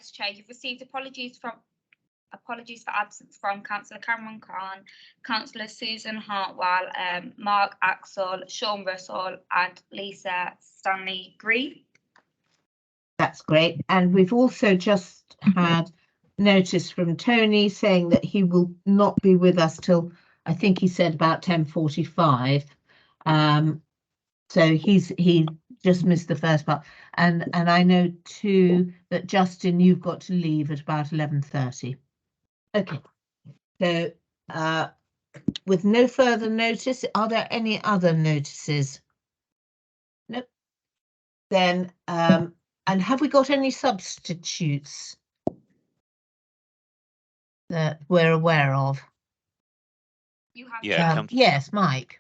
Yes, Chair. You've received apologies for absence from Councillor Cameron Khan, Councillor Susan Hartwell, Mark Axel, Sean Russell, and Lisa Stanley Green. That's great. And we've also just had notice from Tony saying that he will not be with us till, I think he said, about 10:45. So he just missed the first part. And I know too that Justin, you've got to leave at about 11:30. Okay. So with no further notice, are there any other notices? Nope. Then and have we got any substitutes that we're aware of? You have. Yeah, yes, Mike.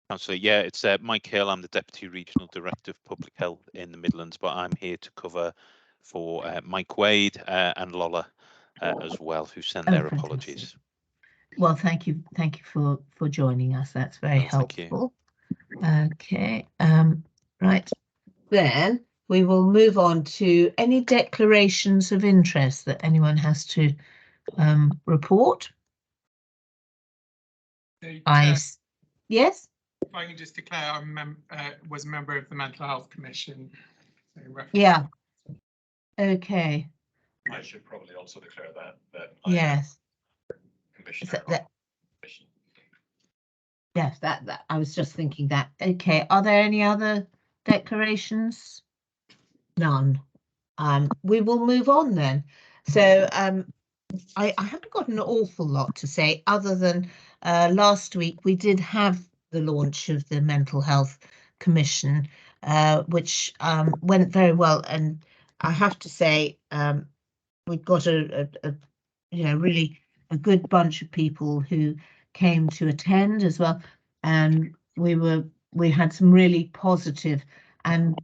Councillor, yeah, it's Mike Hill. I'm the Deputy Regional Director of Public Health in the Midlands, but I'm here to cover for Mike Wade and Lola as well, who sent their apologies. Well, thank you for joining us. That's very helpful. Okay, right then we will move on to any declarations of interest that anyone has to report. Yes. If I can just declare I was a member of the Mental Health Commission. So yeah. Okay. I should probably also declare that. Yes. Commissioner. Yes, that I was just thinking that. Okay. Are there any other declarations? None. We will move on then. So I haven't got an awful lot to say other than last week we did have the launch of the Mental Health Commission, which went very well, and I have to say we've got a really a good bunch of people who came to attend as well, and we had some really positive and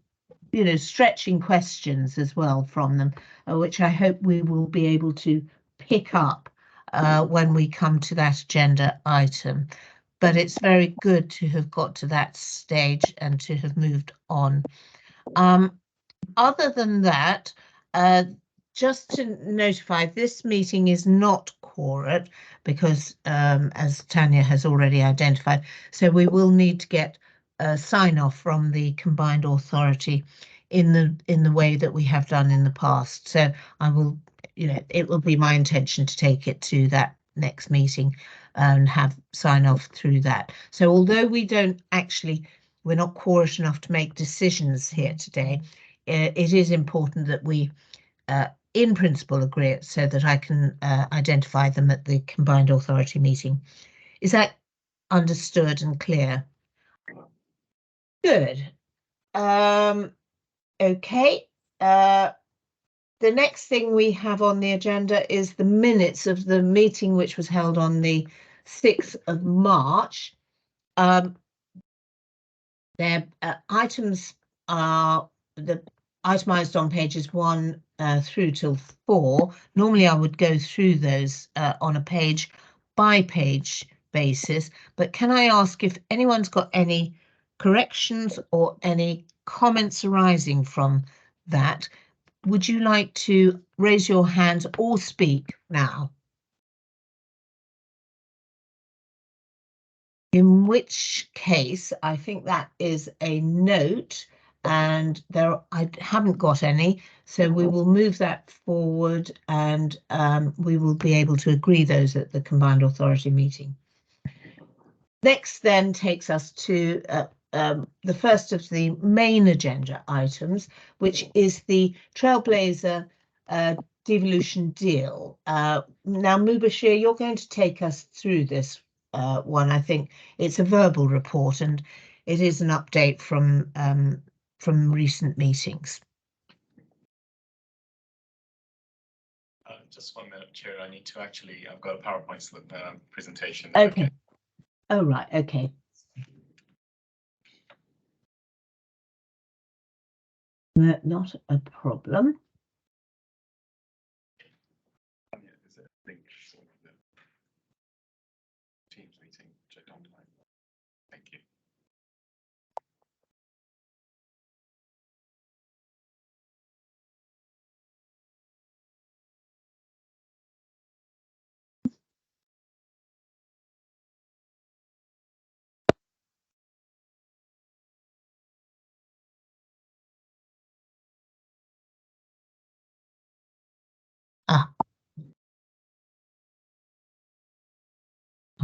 stretching questions as well from them, which I hope we will be able to pick up when we come to that agenda item. But it's very good to have got to that stage and to have moved on. Other than that, just to notify, this meeting is not quorate because, as Tanya has already identified, so we will need to get a sign-off from the Combined Authority in the way that we have done in the past. So I will, it will be my intention to take it to that next meeting and have sign-off through that. So although we're not quorate enough to make decisions here today, it is important that we in principle agree it so that I can identify them at the Combined Authority meeting. Is that understood and clear? Good. Okay. The next thing we have on the agenda is the minutes of the meeting which was held on the 6th of March. Their items are itemised on pages 1 through till 4. Normally I would go through those on a page by page basis, but can I ask if anyone's got any corrections or any comments arising from that? Would you like to raise your hand or speak now? In which case, I think that is a note, and I haven't got any, so we will move that forward and we will be able to agree those at the Combined Authority meeting. Next then takes us to the first of the main agenda items, which is the Trailblazer devolution deal. Now, Mubashir, you're going to take us through this one. I think it's a verbal report and it is an update from recent meetings. Just 1 minute, Chair. I need to I've got a PowerPoint presentation. Okay. Oh, right. Okay. Not a problem.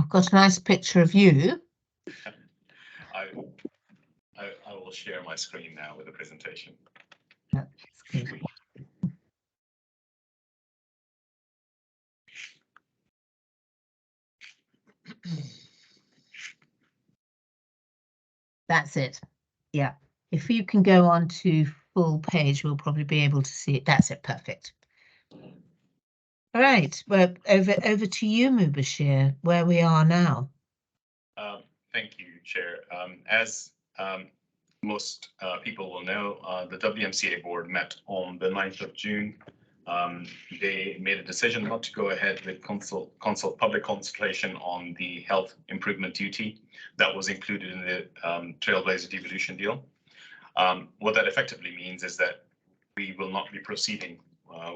I've got a nice picture of you. I will share my screen now with the presentation. That's good. That's it. Yeah. If you can go on to full page, we'll probably be able to see it. That's it. Perfect. All right. Well, over to you, Mubashir, where we are now. Thank you, Chair. As most people will know, the WMCA board met on the 9th of June. They made a decision not to go ahead with public consultation on the health improvement duty that was included in the Trailblazer devolution deal. What that effectively means is that we will not be proceeding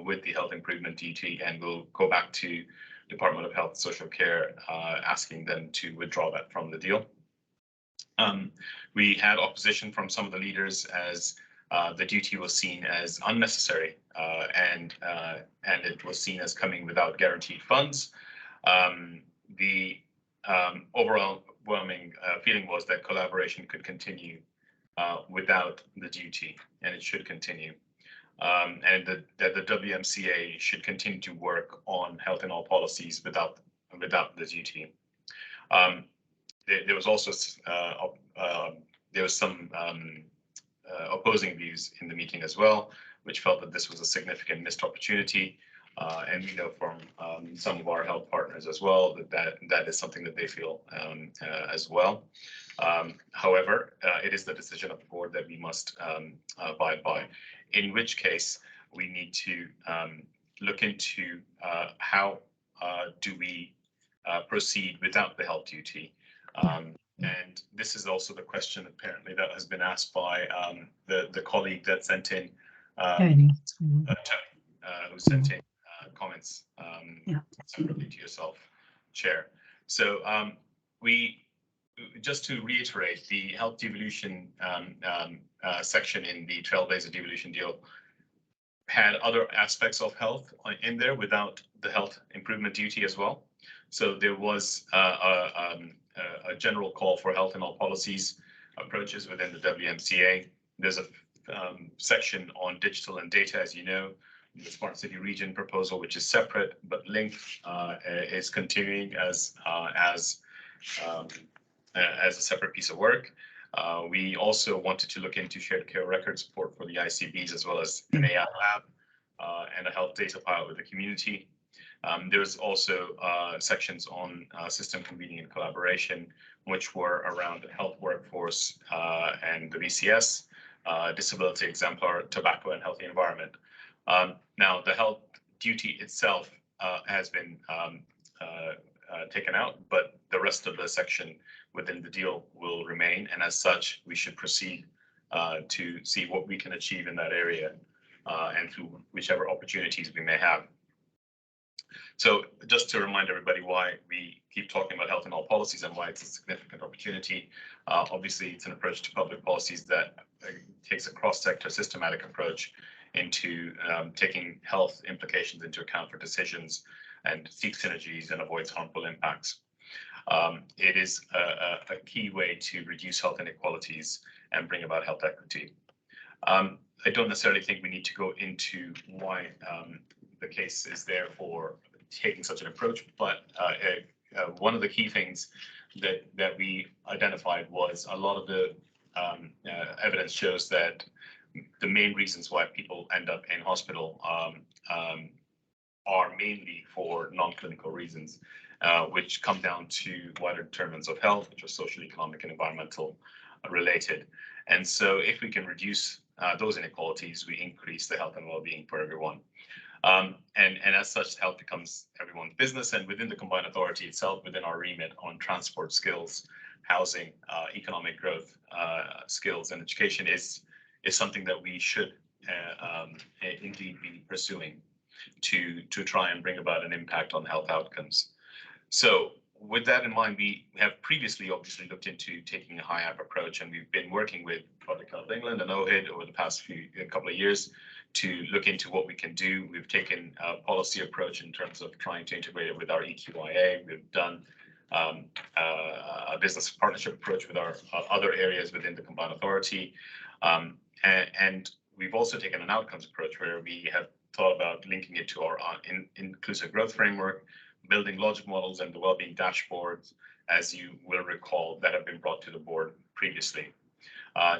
with the health improvement duty, and we'll go back to Department of Health and Social Care asking them to withdraw that from the deal. We had opposition from some of the leaders as the duty was seen as unnecessary and it was seen as coming without guaranteed funds. The overwhelming feeling was that collaboration could continue without the duty, and it should continue. And that the WMCA should continue to work on health and all policies without the duty. There was also some opposing views in the meeting as well, which felt that this was a significant missed opportunity. And we know from some of our health partners as well that is something that they feel as well. However, it is the decision of the board that we must abide by, in which case we need to look into how do we proceed without the health duty. And this is also the question apparently that has been asked by the colleague that sent in, Tony, who sent in comments separately to yourself, Chair. So we, just to reiterate, the health devolution section in the Trailblazer devolution deal had other aspects of health in there without the health improvement duty as well. So there was a general call for health and all policies approaches within the WMCA. There's a section on digital and data, as you know, the Smart City Region proposal, which is separate but linked, is continuing as a separate piece of work. We also wanted to look into shared care record support for the ICBs, as well as an AI lab and a health data pilot with the community. There's also sections on system convening and collaboration, which were around the health workforce and the VCS, disability exemplar, tobacco, and healthy environment. Now, the health duty itself has been taken out, but the rest of the section within the deal will remain. And as such, we should proceed to see what we can achieve in that area and through whichever opportunities we may have. So just to remind everybody why we keep talking about health and all policies and why it's a significant opportunity. Obviously, it's an approach to public policies that takes a cross-sector systematic approach into taking health implications into account for decisions and seek synergies and avoids harmful impacts. It is a key way to reduce health inequalities and bring about health equity. I don't necessarily think we need to go into why the case is there for taking such an approach, but one of the key things that we identified was a lot of the evidence shows that the main reasons why people end up in hospital are mainly for non-clinical reasons, which come down to wider determinants of health, which are social, economic, and environmental related. And so if we can reduce those inequalities, we increase the health and well-being for everyone. And as such, health becomes everyone's business. And within the Combined Authority itself, within our remit on transport skills, housing, economic growth skills, and education is something that we should indeed be pursuing to try and bring about an impact on health outcomes. So with that in mind, we have previously obviously looked into taking a HIAP approach, and we've been working with Public Health England and OHID over the past couple of years to look into what we can do. We've taken a policy approach in terms of trying to integrate it with our EQIA. We've done a business partnership approach with our other areas within the Combined Authority. And we've also taken an outcomes approach where we have thought about linking it to our inclusive growth framework, building logic models and the wellbeing dashboards, as you will recall, that have been brought to the board previously.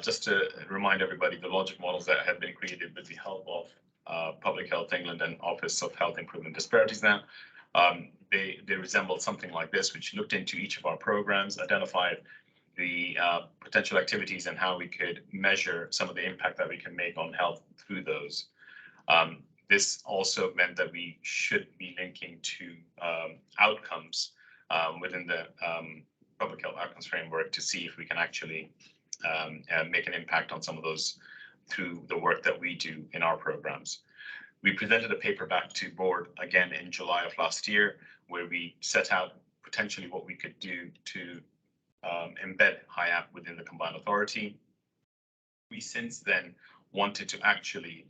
Just to remind everybody, the logic models that have been created with the help of Public Health England and Office of Health Improvement Disparities now, they resemble something like this, which looked into each of our programs, identified the potential activities and how we could measure some of the impact that we can make on health through those. This also meant that we should be linking to outcomes within the public health outcomes framework to see if we can actually make an impact on some of those through the work that we do in our programs. We presented a paper back to board again in July of last year, where we set out potentially what we could do to embed HIAP within the Combined Authority. We since then wanted to actually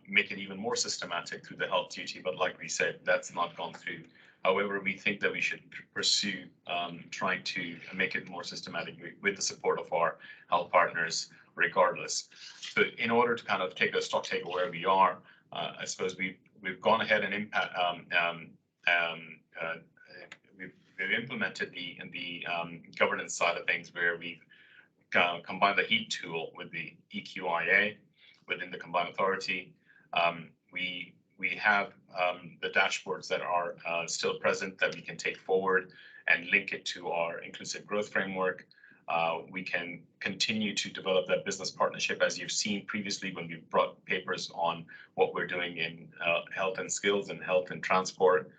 make it even more systematic through the health duty, but like we said, that's not gone through. However, we think that we should pursue trying to make it more systematic with the support of our health partners regardless. So in order to kind of take a stock take of where we are, I suppose we've gone ahead and we've implemented the governance side of things, where we've combined the HEAT tool with the EQIA within the Combined Authority. We have the dashboards that are still present that we can take forward and link it to our inclusive growth framework. We can continue to develop that business partnership, as you've seen previously when we brought papers on what we're doing in health and skills and health and transport.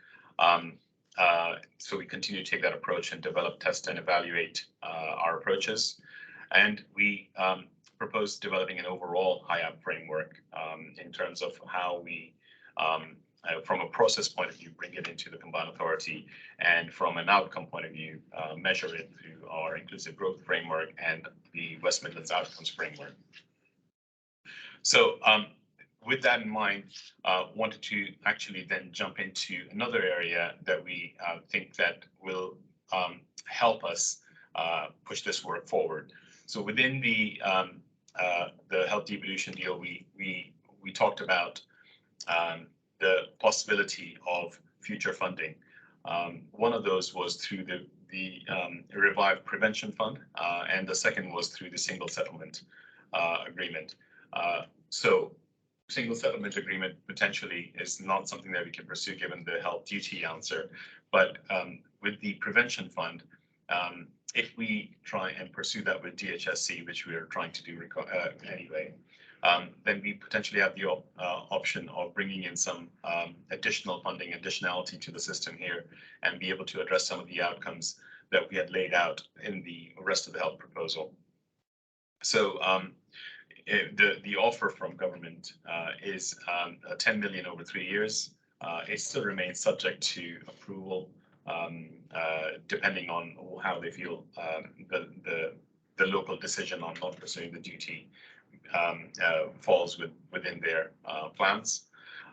So we continue to take that approach and develop, test, and evaluate our approaches. And we propose developing an overall HIAP framework in terms of how we, from a process point of view, bring it into the Combined Authority, and from an outcome point of view, measure it through our inclusive growth framework and the West Midlands outcomes framework. So with that in mind, wanted to actually then jump into another area that we think that will help us push this work forward. So within the health devolution deal, we talked about the possibility of future funding. One of those was through the Revive Prevention Fund, and the second was through the single settlement agreement. So single settlement agreement potentially is not something that we can pursue given the health duty answer, but with the prevention fund, if we try and pursue that with DHSC, which we are trying to do anyway, then we potentially have the option of bringing in some additional funding, additionality to the system here, and be able to address some of the outcomes that we had laid out in the rest of the health proposal. So the offer from government is 10 million over 3 years. It still remains subject to approval, depending on how they feel the local decision on not pursuing the duty falls within their plans.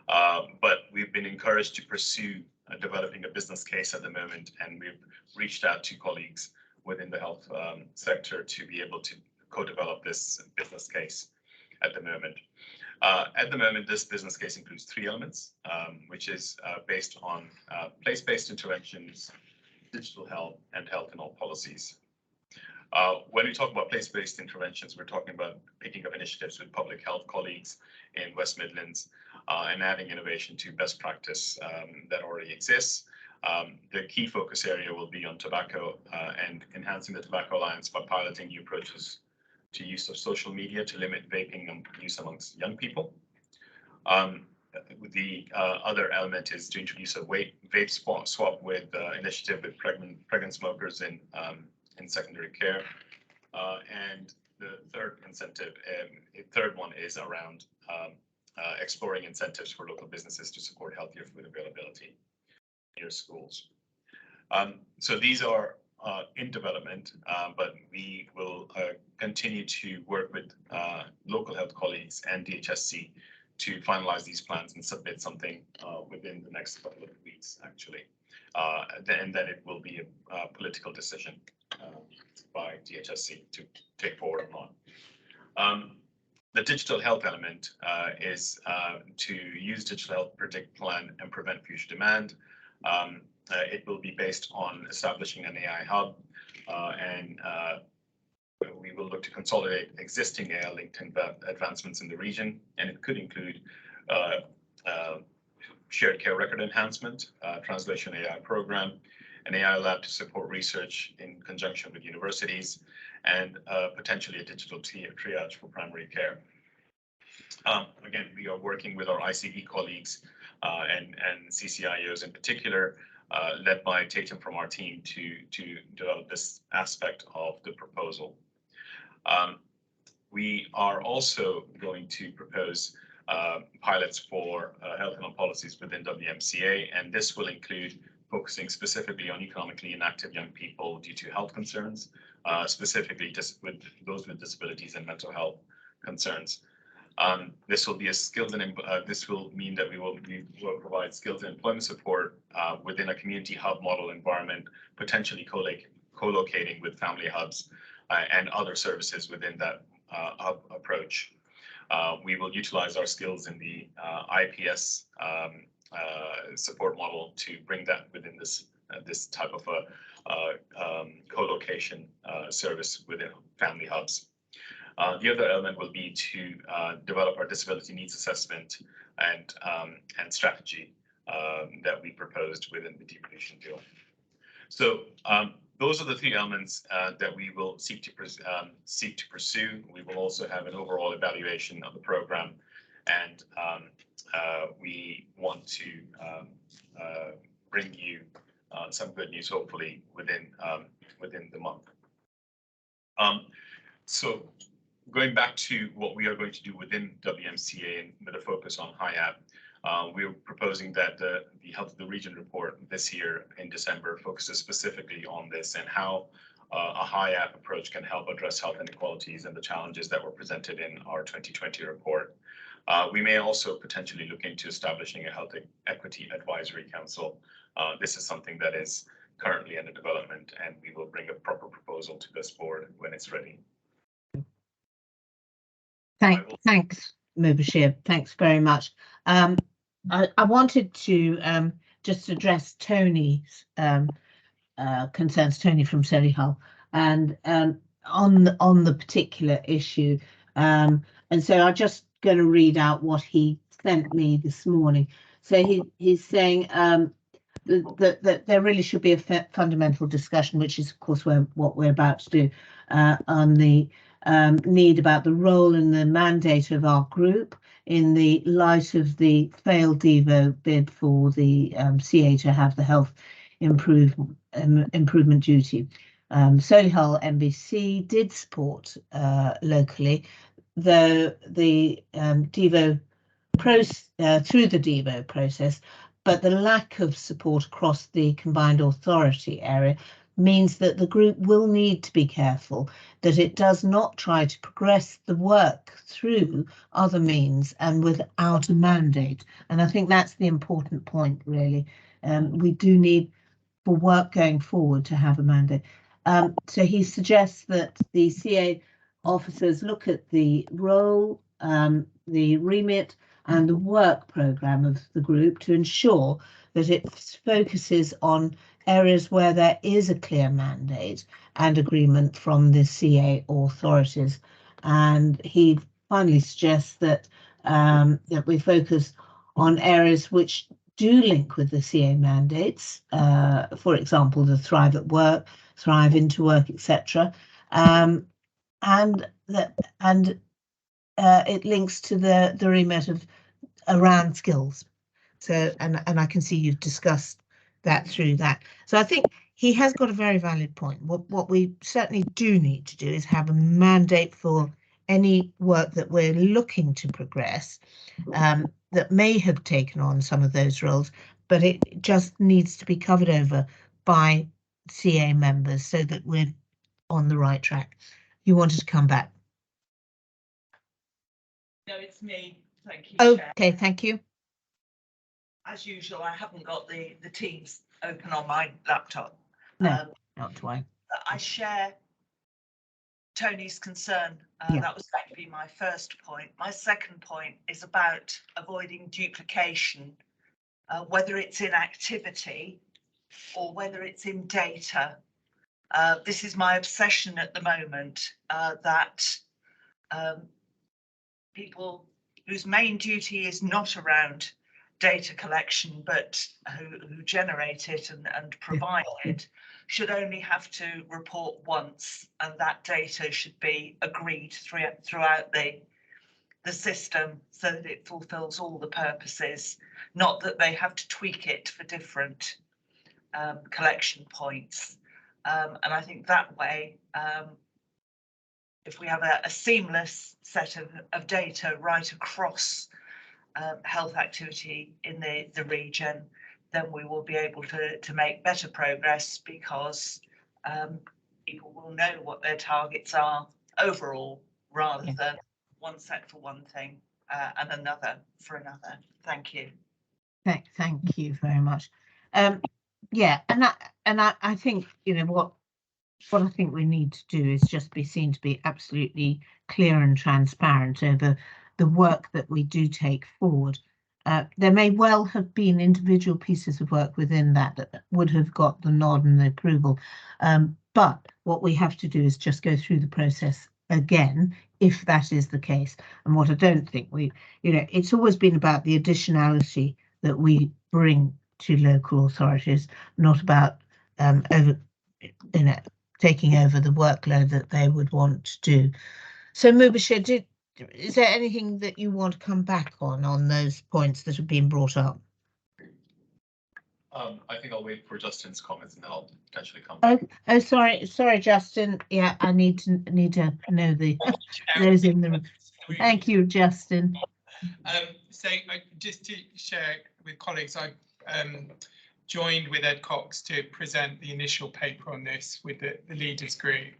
But we've been encouraged to pursue developing a business case at the moment, and we've reached out to colleagues within the health sector to be able to co-develop this business case at the moment. At the moment, this business case includes 3 elements, which is based on place-based interventions, digital health, and health in all policies. When we talk about place-based interventions, we're talking about picking up initiatives with public health colleagues in West Midlands and adding innovation to best practice that already exists. The key focus area will be on tobacco and enhancing the Tobacco Alliance by piloting new approaches to use of social media to limit vaping use amongst young people. The other element is to introduce a vape swap with initiative with pregnant smokers in secondary care. And the third one is around exploring incentives for local businesses to support healthier food availability near schools. So these are in development, but we will continue to work with local health colleagues and DHSC to finalize these plans and submit something within the next couple of weeks, actually. And then it will be a political decision by DHSC to take forward or not. The digital health element is to use digital health, predict, plan, and prevent future demand. It will be based on establishing an AI hub, and we will look to consolidate existing AI-linked advancements in the region, and it could include shared care record enhancement, translation AI program, an AI lab to support research in conjunction with universities, and potentially a digital triage for primary care. Again, we are working with our ICB colleagues and CCIOs in particular, led by Tatum from our team to develop this aspect of the proposal. We are also going to propose pilots for health and health policies within WMCA, and this will include focusing specifically on economically inactive young people due to health concerns, specifically just with those with disabilities and mental health concerns. This will be a skills and this will mean that we will provide skills and employment support within a community hub model environment, potentially co-locating with family hubs and other services within that hub approach. We will utilize our skills in the IPS support model to bring that within this type of a co-location service within family hubs. The other element will be to develop our disability needs assessment and strategy that we proposed within the devolution deal. So those are the three elements that we will seek to pursue. We will also have an overall evaluation of the program, and we want to bring you some good news, hopefully within the month. So going back to what we are going to do within WMCA and with a focus on HIAP, we're proposing that the Health of the Region report this year in December focuses specifically on this and how a HIAP approach can help address health inequalities and the challenges that were presented in our 2020 report. We may also potentially look into establishing a Health Equity Advisory Council. This is something that is currently under development, and we will bring a proper proposal to this board when it's ready. Thanks, Mubashir. Thanks very much. I wanted to just address Tony's concerns, Tony from Solihull, and on the particular issue. And so I'm just going to read out what he sent me this morning. So he's saying that there really should be a fundamental discussion, which is, of course, what we're about to do, on the need about the role and the mandate of our group in the light of the failed Devo bid for the CA to have the health improvement duty. Solihull MBC did support locally, though the Devo through the Devo process, but the lack of support across the combined authority area means that the group will need to be careful that it does not try to progress the work through other means and without a mandate. And I think that's the important point, really. We do need, for work going forward, to have a mandate. So he suggests that the CA officers look at the role, the remit and the work programme of the group to ensure that it focuses on areas where there is a clear mandate and agreement from the CA authorities. And he finally suggests that that we focus on areas which do link with the CA mandates, for example, the Thrive at Work, Thrive into Work, etc. And it links to the remit of around skills. So, and I can see you've discussed that through that. So I think he has got a very valid point. What we certainly do need to do is have a mandate for any work that we're looking to progress that may have taken on some of those roles, but it just needs to be covered over by CA members so that we're on the right track. You wanted to come back? No, it's me. Thank you, Chair. Okay, thank you. As usual, I haven't got the Teams open on my laptop. No, not to worry. But I share Tony's concern. Yeah. That was going to be my first point. My second point is about avoiding duplication, whether it's in activity or whether it's in data. This is my obsession at the moment, that people whose main duty is not around data collection, but who generate it and provide it, should only have to report once, and that data should be agreed throughout the system so that it fulfills all the purposes, not that they have to tweak it for different collection points. And I think that way, if we have a seamless set of data right across health activity in the region, then we will be able to make better progress, because people will know what their targets are overall, rather than one set for one thing and another for another. Thank you. Thank you very much. Yeah, and I think, you know, what I think we need to do is just be seen to be absolutely clear and transparent over the work that we do take forward. There may well have been individual pieces of work within that would have got the nod and the approval, but what we have to do is just go through the process again, if that is the case. And what I don't think it's always been about the additionality that we bring to local authorities, not about taking over the workload that they would want to do. So Mubashir, is there anything that you want to come back on those points that have been brought up? I think I'll wait for Justin's comments and then I'll potentially come back. Oh, sorry, Justin. Yeah, I need to know those in the room. Thank you, Justin. So just to share with colleagues, I joined with Ed Cox to present the initial paper on this with the leaders group.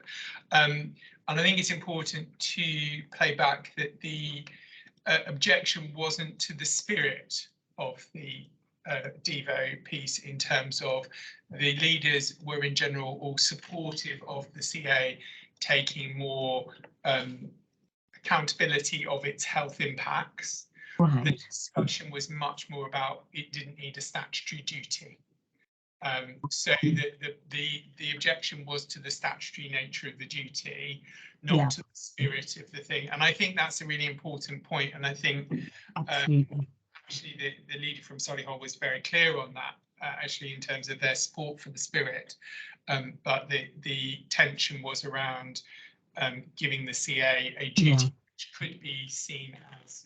And I think it's important to play back that the objection wasn't to the spirit of the Devo piece, in terms of the leaders were in general all supportive of the CA taking more accountability of its health impacts. Right. The discussion was much more about it didn't need a statutory duty. So the objection was to the statutory nature of the duty, not to the spirit of the thing. And I think that's a really important point. And I think actually the leader from Solihull was very clear on that, actually, in terms of their support for the spirit. But the tension was around giving the CA a duty which could be seen as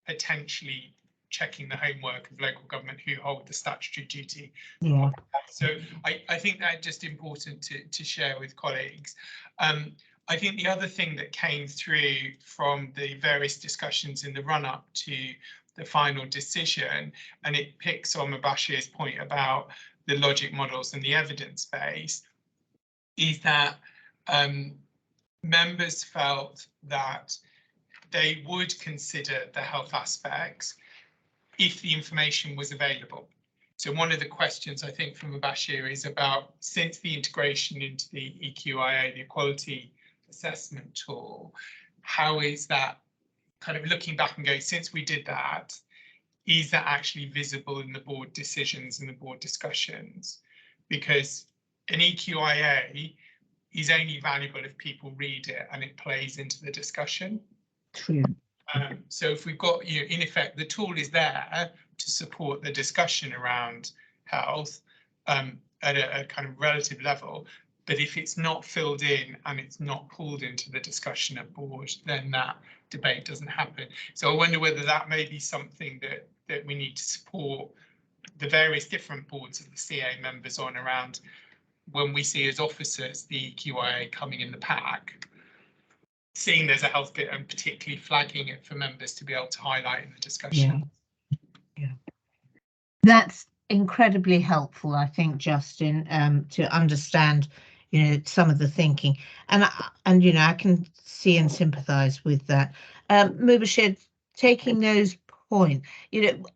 potentially checking the homework of local government who hold the statutory duty. Yeah. So I think that's just important to share with colleagues. I think the other thing that came through from the various discussions in the run-up to the final decision, and it picks on Mubashir's point about the logic models and the evidence base, is that members felt that they would consider the health aspects if the information was available. So one of the questions I think from Mubashir is about, since the integration into the EQIA, the Equality Assessment Tool, how is that kind of looking back and going, since we did that, is that actually visible in the board decisions and the board discussions? Because an EQIA is only valuable if people read it and it plays into the discussion. True. So if we've got, in effect, the tool is there to support the discussion around health at a kind of relative level, but if it's not filled in and it's not pulled into the discussion at board, then that debate doesn't happen. So I wonder whether that may be something that we need to support the various different boards of the CA members on, around when we see as officers the EQIA coming in the pack, seeing there's a health bit and particularly flagging it for members to be able to highlight in the discussion. Yeah. That's incredibly helpful, I think, Justin, to understand, some of the thinking, and I can see and sympathise with that. Mubashir, taking those points,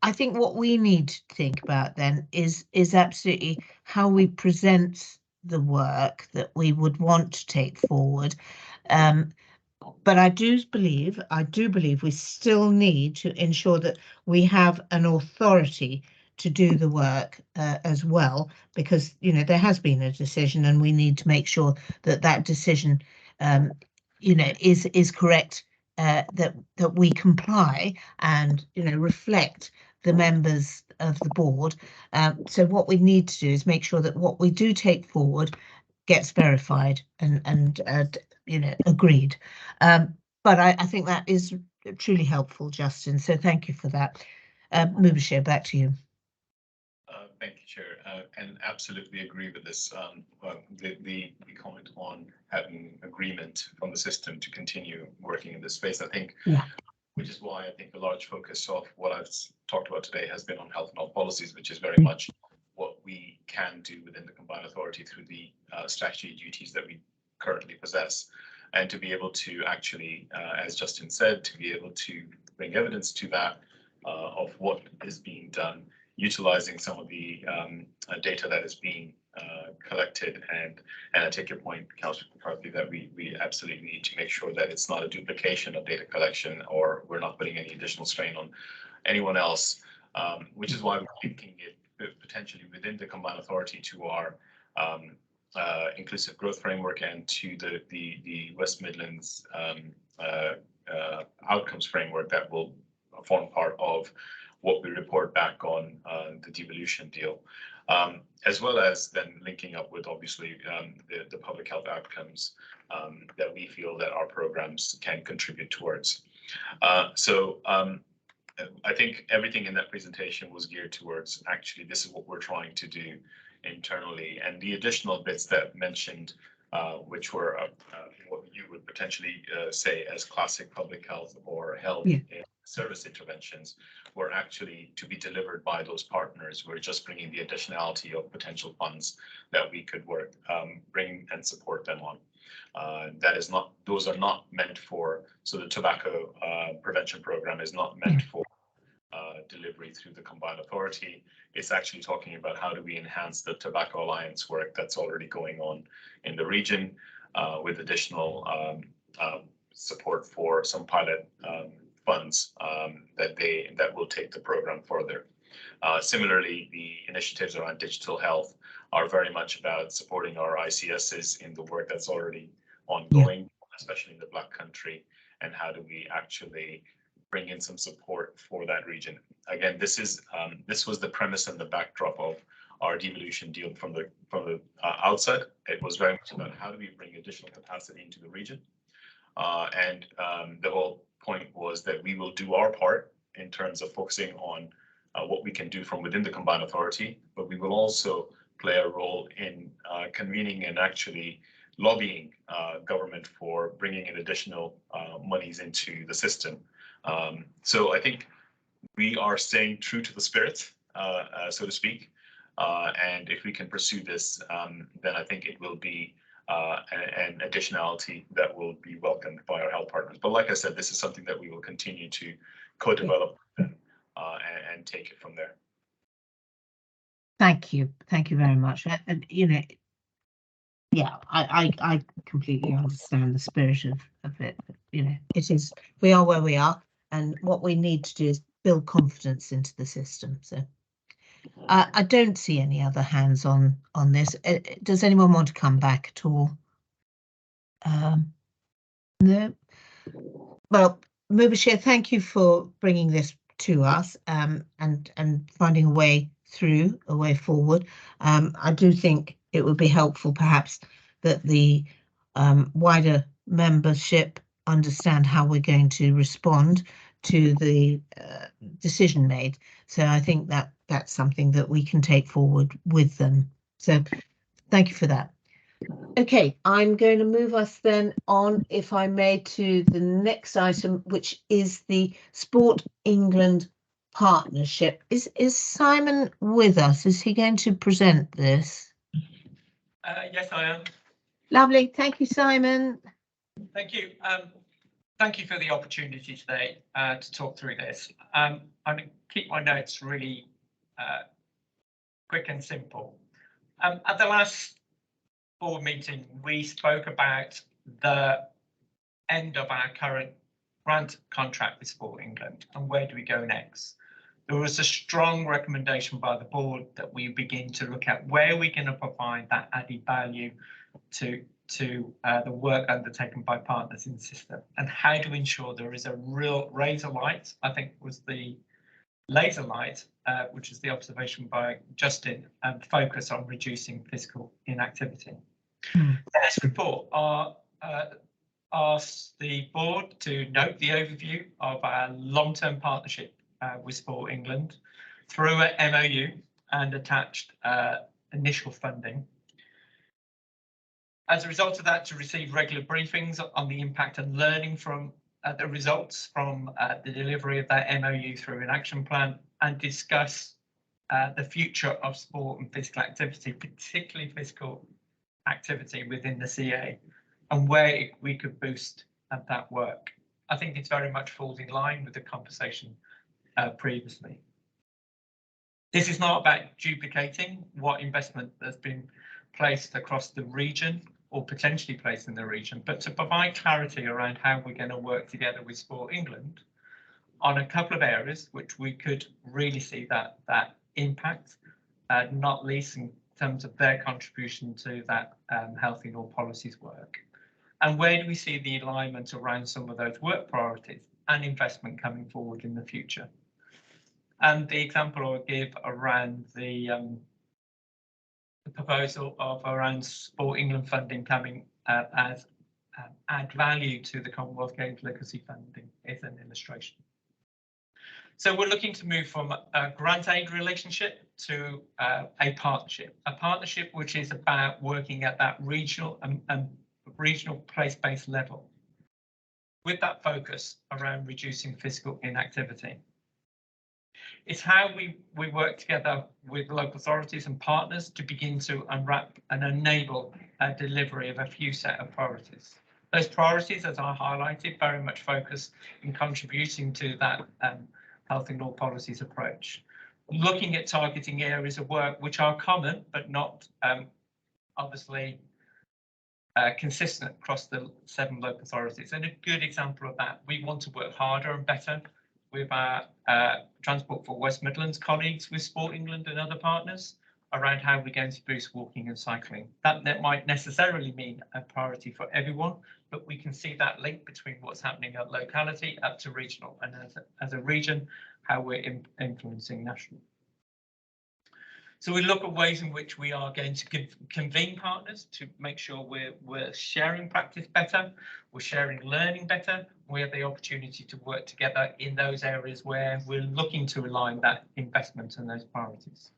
I think what we need to think about then is absolutely how we present the work that we would want to take forward. But I do believe we still need to ensure that we have an authority to do the work as well, because there has been a decision, and we need to make sure that that decision is correct, that we comply and reflect the members of the board. So what we need to do is make sure that what we do take forward gets verified and agreed. But I think that is truly helpful, Justin. So thank you for that. Mubashir, back to you. Thank you, Chair, and absolutely agree with this. The comment on having agreement from the system to continue working in this space, I think, which is why I think a large focus of what I've talked about today has been on health and health policies, which is very much what we can do within the Combined Authority through the statutory duties that we currently possess. And to be able to actually, as Justin said, to be able to bring evidence to that of what is being done, utilizing some of the data that is being collected. And I take your point, Councillor McCarthy, that we absolutely need to make sure that it's not a duplication of data collection, or we're not putting any additional strain on anyone else, which is why we're linking it potentially within the Combined Authority to our inclusive growth framework and to the West Midlands outcomes framework that will form part of what we report back on the devolution deal, as well as then linking up with obviously the public health outcomes that we feel that our programs can contribute towards. I think everything in that presentation was geared towards actually this is what we're trying to do internally, and the additional bits that mentioned, which were what you would potentially say as classic public health or health service interventions, were actually to be delivered by those partners. We're just bringing the additionality of potential funds that we could bring and support them on. Those are not meant for, so the tobacco prevention program is not meant for delivery through the Combined Authority. It's actually talking about how do we enhance the Tobacco Alliance work that's already going on in the region, with additional support for some pilot funds that will take the program further. Similarly, the initiatives around digital health are very much about supporting our ICSs in the work that's already ongoing, especially in the Black Country, and how do we actually bring in some support for that region. Again, this was the premise and the backdrop of our devolution deal from the outset. It was very much about how do we bring additional capacity into the region, and the whole point was that we will do our part in terms of focusing on what we can do from within the Combined Authority, but we will also play a role in convening and actually lobbying government for bringing in additional monies into the system. So I think we are staying true to the spirit, so to speak, and if we can pursue this, then I think it will be an additionality that will be welcomed by our health partners. But like I said, this is something that we will continue to co-develop and take it from there. Thank you very much. And I completely understand the spirit of it. It is, we are where we are, and what we need to do is build confidence into the system. So I don't see any other hands on this. Does anyone want to come back at all? No. Well, Mubashir, thank you for bringing this to us, and finding a way forward. I do think it would be helpful perhaps that the wider membership understand how we're going to respond to the decision made. So I think that that's something that we can take forward with them. So thank you for that. Okay, I'm going to move us then on, if I may, to the next item, which is the Sport England partnership. Is Simon with us? Is he going to present this? Yes, I am. Lovely. Thank you, Simon. Thank you. Thank you for the opportunity today to talk through this. I'm going to keep my notes really quick and simple. At the last board meeting, we spoke about the end of our current grant contract with Sport England and where do we go next. There was a strong recommendation by the board that we begin to look at where we're going to provide that added value to the work undertaken by partners in the system, and how to ensure there is a real razor light, I think was the laser light, which is the observation by Justin, and focus on reducing physical inactivity. This report asks the board to note the overview of our long-term partnership with Sport England through an MOU and attached initial funding. As a result of that, to receive regular briefings on the impact and learning from the results from the delivery of that MOU through an action plan, and discuss the future of sport and physical activity, particularly physical activity within the CA, and where we could boost that work. I think it's very much falls in line with the conversation previously. This is not about duplicating what investment has been placed across the region or potentially placed in the region, but to provide clarity around how we're going to work together with Sport England on a couple of areas which we could really see that impact, not least in terms of their contribution to that health in all policies work. And where do we see the alignment around some of those work priorities and investment coming forward in the future? And the example I'll give around the proposal of around Sport England funding coming as add value to the Commonwealth Games legacy funding is an illustration. So we're looking to move from a grant aid relationship to a partnership which is about working at that regional and regional place-based level, with that focus around reducing physical inactivity. It's how we work together with local authorities and partners to begin to unwrap and enable a delivery of a few set of priorities. Those priorities, as I highlighted, very much focus in contributing to that health in all policies approach. Looking at targeting areas of work which are common but not obviously consistent across the 7 local authorities. And a good example of that, we want to work harder and better with our Transport for West Midlands colleagues with Sport England and other partners around how we're going to boost walking and cycling. That might necessarily mean a priority for everyone, but we can see that link between what's happening at locality up to regional, and as a region, how we're influencing national. So we look at ways in which we are going to convene partners to make sure we're sharing practice better, we're sharing learning better. We have the opportunity to work together in those areas where we're looking to align that investment and those priorities.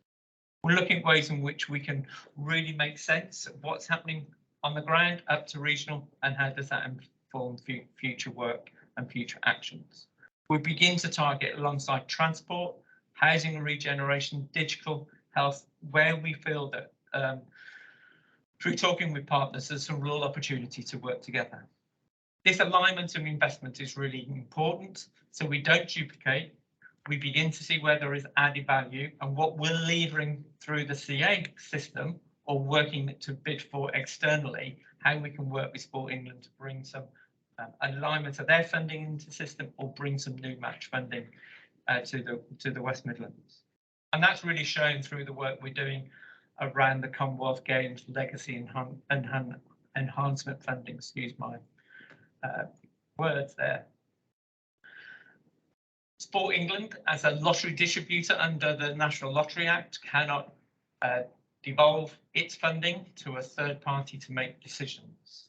We're looking at ways in which we can really make sense of what's happening on the ground up to regional, and how does that inform future work and future actions. We begin to target alongside transport, housing and regeneration, digital, health, where we feel that through talking with partners, there's some real opportunity to work together. This alignment of investment is really important, so we don't duplicate. We begin to see where there is added value and what we're levering through the CA system or working to bid for externally, how we can work with Sport England to bring some alignment of their funding into the system or bring some new match funding to the West Midlands. And that's really shown through the work we're doing around the Commonwealth Games legacy enhancement funding, excuse my words there. Sport England, as a lottery distributor under the National Lottery Act, cannot devolve its funding to a third party to make decisions.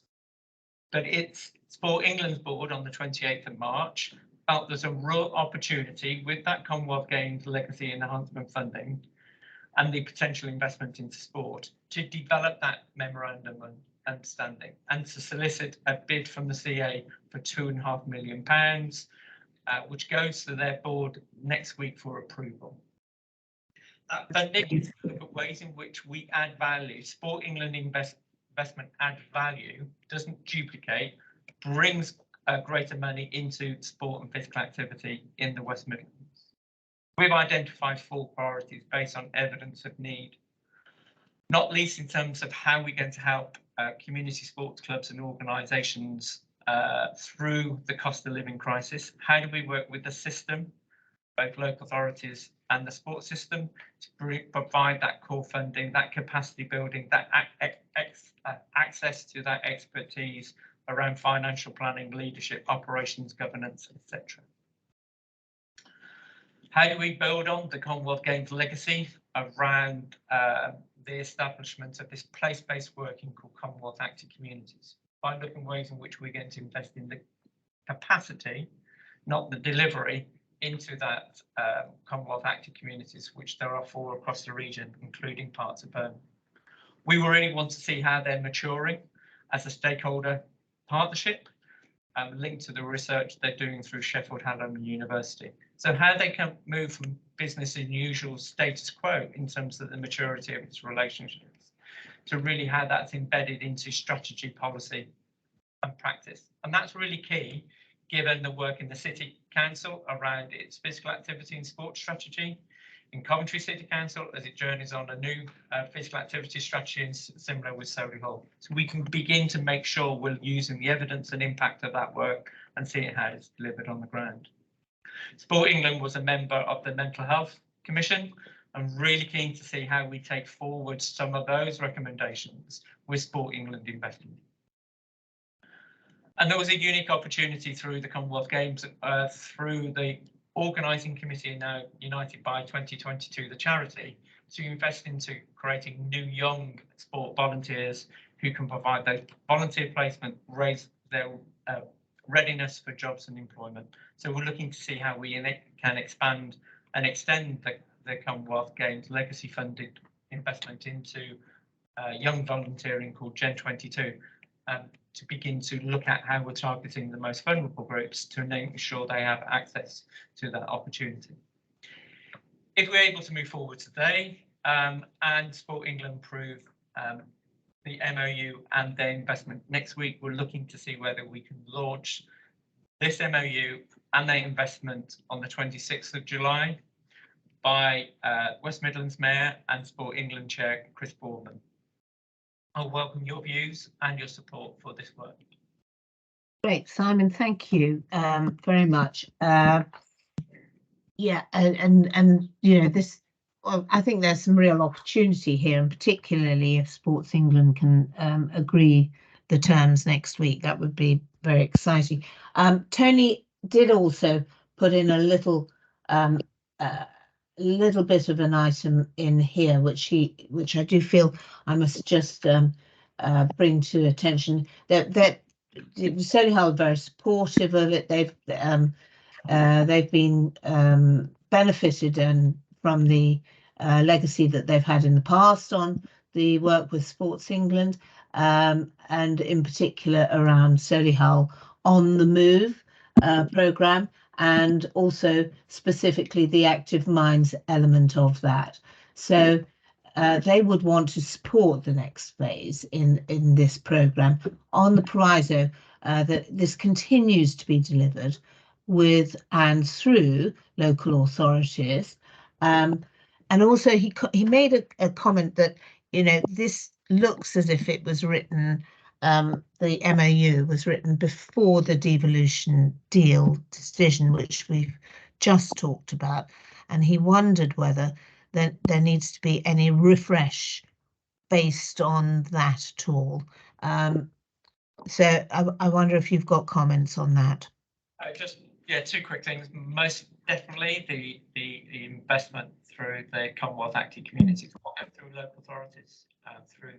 But it's Sport England's board on the 28th of March felt there's a real opportunity with that Commonwealth Games legacy enhancement funding and the potential investment into sport to develop that memorandum of understanding and to solicit a bid from the CA for £2.5 million, which goes to their board next week for approval. That funding is to look at ways in which we add value. Sport England investment adds value, doesn't duplicate, brings greater money into sport and physical activity in the West Midlands. We've identified 4 priorities based on evidence of need, not least in terms of how we're going to help community sports clubs and organisations through the cost of living crisis. How do we work with the system, both local authorities and the sports system, to provide that core funding, that capacity building, that access to that expertise around financial planning, leadership, operations, governance, etc. How do we build on the Commonwealth Games legacy around the establishment of this place-based working called Commonwealth Active Communities? By looking at ways in which we're going to invest in the capacity, not the delivery, into that Commonwealth Active Communities, which there are 4 across the region, including parts of Birmingham. We really want to see how they're maturing as a stakeholder partnership, linked to the research they're doing through Sheffield Hallam University. So how they can move from business as usual status quo in terms of the maturity of its relationships to really how that's embedded into strategy, policy and practice. And that's really key, given the work in the City Council around its physical activity and sports strategy, in Coventry City Council as it journeys on a new physical activity strategy, and similar with Solihull. So we can begin to make sure we're using the evidence and impact of that work and seeing how it's delivered on the ground. Sport England was a member of the Mental Health Commission. I'm really keen to see how we take forward some of those recommendations with Sport England investment. And there was a unique opportunity through the Commonwealth Games, through the organising committee, now United by 2022, the charity, to invest into creating new young sport volunteers who can provide those volunteer placement, raise their readiness for jobs and employment. So we're looking to see how we can expand and extend the Commonwealth Games legacy funded investment into young volunteering called Gen 22. To begin to look at how we're targeting the most vulnerable groups to make sure they have access to that opportunity. If we're able to move forward today and Sport England approve the MOU and their investment next week, we're looking to see whether we can launch this MOU and their investment on the 26th of July by West Midlands Mayor and Sport England Chair Chris Boardman. I'll welcome your views and your support for this work. Great, Simon, thank you very much. Yeah, and you know, this, well, I think there's some real opportunity here, and particularly if Sports England can agree the terms next week, that would be very exciting. Tony did also put in a little bit of an item in here, which I do feel I must just bring to attention. That Solihull are very supportive of it. They've been benefited from the legacy that they've had in the past on the work with Sports England, and in particular around Solihull on the Move programme, and also specifically the Active Minds element of that. So they would want to support the next phase in this programme on the proviso that this continues to be delivered with and through local authorities. And also he made a comment that, you know, this looks as if it was written, the MOU was written before the devolution deal decision, which we've just talked about, and he wondered whether there needs to be any refresh based on that at all. So I wonder if you've got comments on that. Yeah, 2 quick things. Most definitely the investment through the Commonwealth Active Communities, through local authorities, through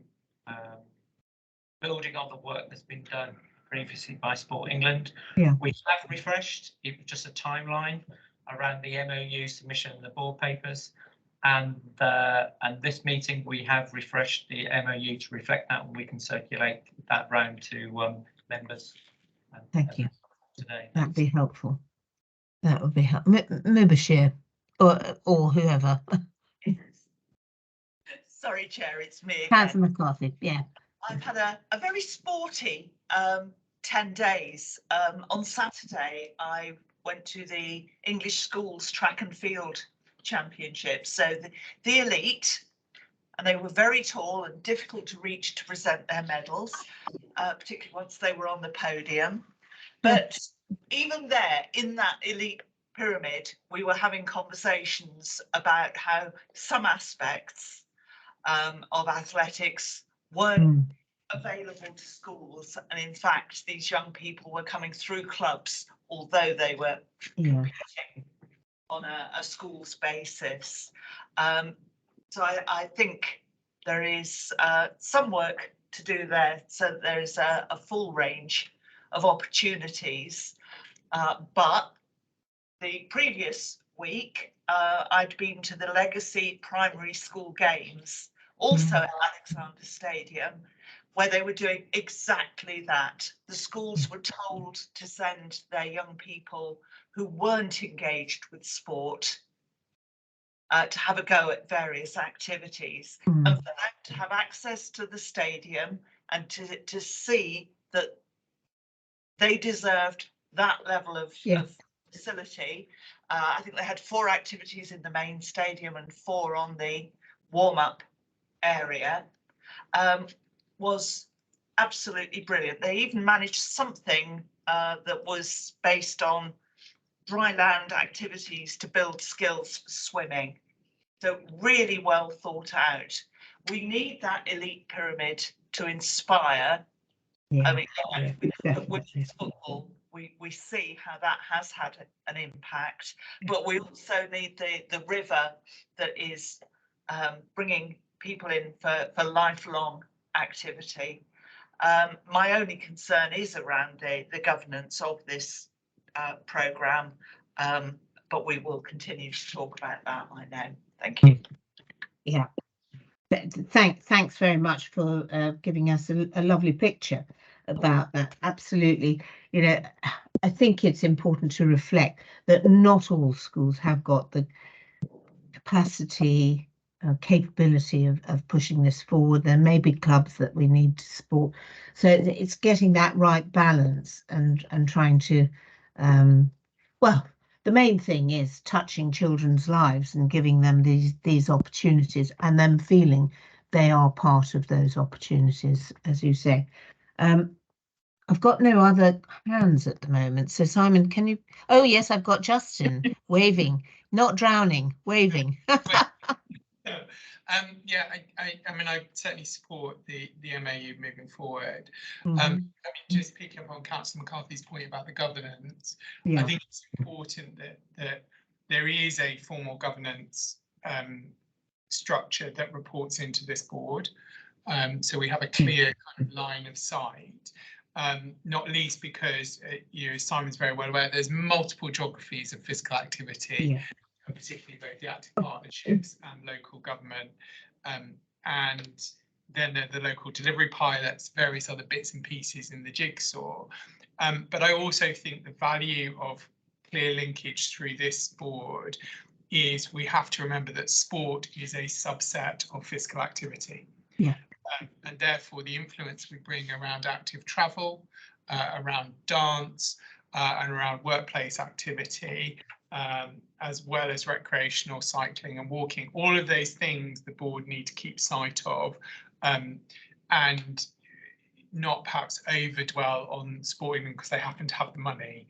building on the work that's been done previously by Sport England. Yeah. We have refreshed, it was just a timeline around the MOU submission and the board papers. And this meeting, we have refreshed the MOU to reflect that, and we can circulate that round to members. Thank you. Today. That'd be helpful. That would be helpful. Mubashir or whoever. Sorry, Chair, it's me again. Councillor McCarthy, yeah. I've had a very sporty 10 days. On Saturday, I went to the English Schools Track and Field Championships. So the elite, and they were very tall and difficult to reach to present their medals, particularly once they were on the podium. But even there, in that elite pyramid, we were having conversations about how some aspects of athletics weren't available to schools, and in fact these young people were coming through clubs although they were competing on a schools basis. So I think there is some work to do there, so there is a full range of opportunities. But the previous week I'd been to the Legacy Primary School Games, also at Alexander Stadium, where they were doing exactly that. The schools were told to send their young people who weren't engaged with sport to have a go at various activities, and for them to have access to the stadium and to see that they deserved that level of facility. I think they had 4 activities in the main stadium and 4 on the warm-up area. Was absolutely brilliant. They even managed something that was based on dry land activities to build skills for swimming. So really well thought out. We need that elite pyramid to inspire. I mean, with football, we see how that has had an impact, but we also need the river that is bringing people in for lifelong activity. My only concern is around the governance of this programme, but we will continue to talk about that, I know. Thank you. Yeah. Thanks very much for giving us a lovely picture about that. Absolutely. You know, I think it's important to reflect that not all schools have got the capacity, capability of pushing this forward. There may be clubs that we need to support. So it's getting that right balance and trying to, well, the main thing is touching children's lives and giving them these opportunities and them feeling they are part of those opportunities, as you say. I've got no other hands at the moment. So Simon, can you? Oh yes, I've got Justin waving, not drowning, waving. Yeah, I mean, I certainly support the MAU moving forward. Mm-hmm. I mean, just picking up on Councillor McCarthy's point about the governance, I think it's important that there is a formal governance structure that reports into this board. So we have a clear kind of line of sight. Not least because, you know, Simon's very well aware, there's multiple geographies of physical activity, and particularly both the active partnerships and local government, and then the local delivery pilots, various other bits and pieces in the jigsaw. But I also think the value of clear linkage through this board is we have to remember that sport is a subset of physical activity. And therefore the influence we bring around active travel, around dance, and around workplace activity, as well as recreational cycling and walking, all of those things the board need to keep sight of, and not perhaps overdwell on sporting because they happen to have the money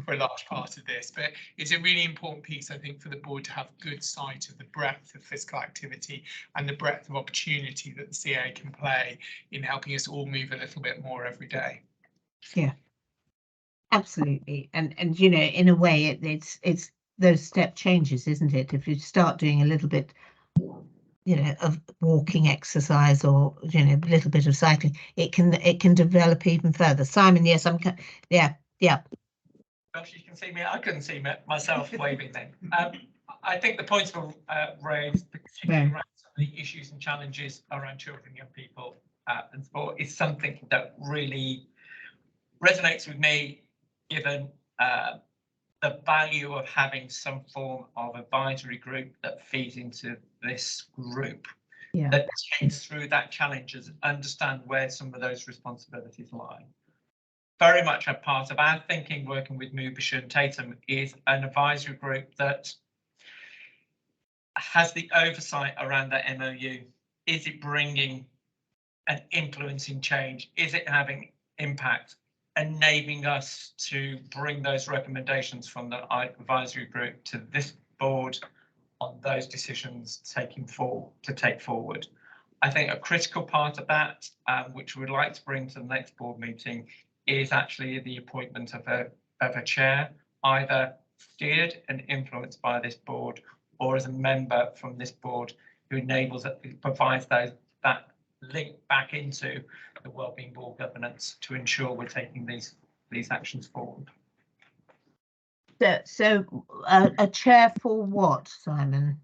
for a large part of this. But it's a really important piece, I think, for the board to have good sight of the breadth of physical activity and the breadth of opportunity that the CA can play in helping us all move a little bit more every day. Yeah, absolutely. And you know, in a way, it's those step changes, isn't it? If you start doing a little bit, you know, of walking exercise or, you know, a little bit of cycling, it can develop even further. Simon, yes, yeah. Perhaps you can see me. I couldn't see myself waving then. I think the points were raised, particularly around some of the issues and challenges around children, young people, and sport is something that really resonates with me, given the value of having some form of advisory group that feeds into this group, that takes through that challenges, understand where some of those responsibilities lie. very much a part of our thinking, working with Mubasher and Tatum, is an advisory group that has the oversight around that MOU. Is it bringing and influencing change? Is it having impact, enabling us to bring those recommendations from the advisory group to this board on those decisions to take forward? I think a critical part of that, which we'd like to bring to the next board meeting, is actually the appointment of a chair, either steered and influenced by this board, or as a member from this board who enables it, provides that link back into the Wellbeing Board governance to ensure we're taking these actions forward. So a chair for what, Simon?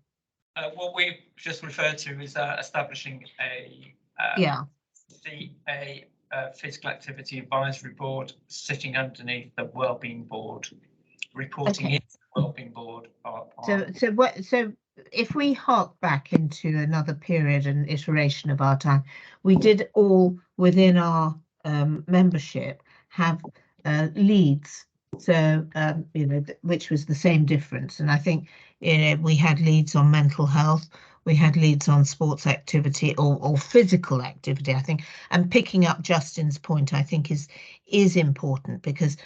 What we just referred to is establishing a physical activity advisory board sitting underneath the Wellbeing Board, reporting into the Wellbeing Board. So if we hark back into another period and iteration of our time, we did all within our membership have leads. So which was the same difference, and I think we had leads on mental health, we had leads on sports activity or physical activity, I think, and picking up Justin's point, I think is important, because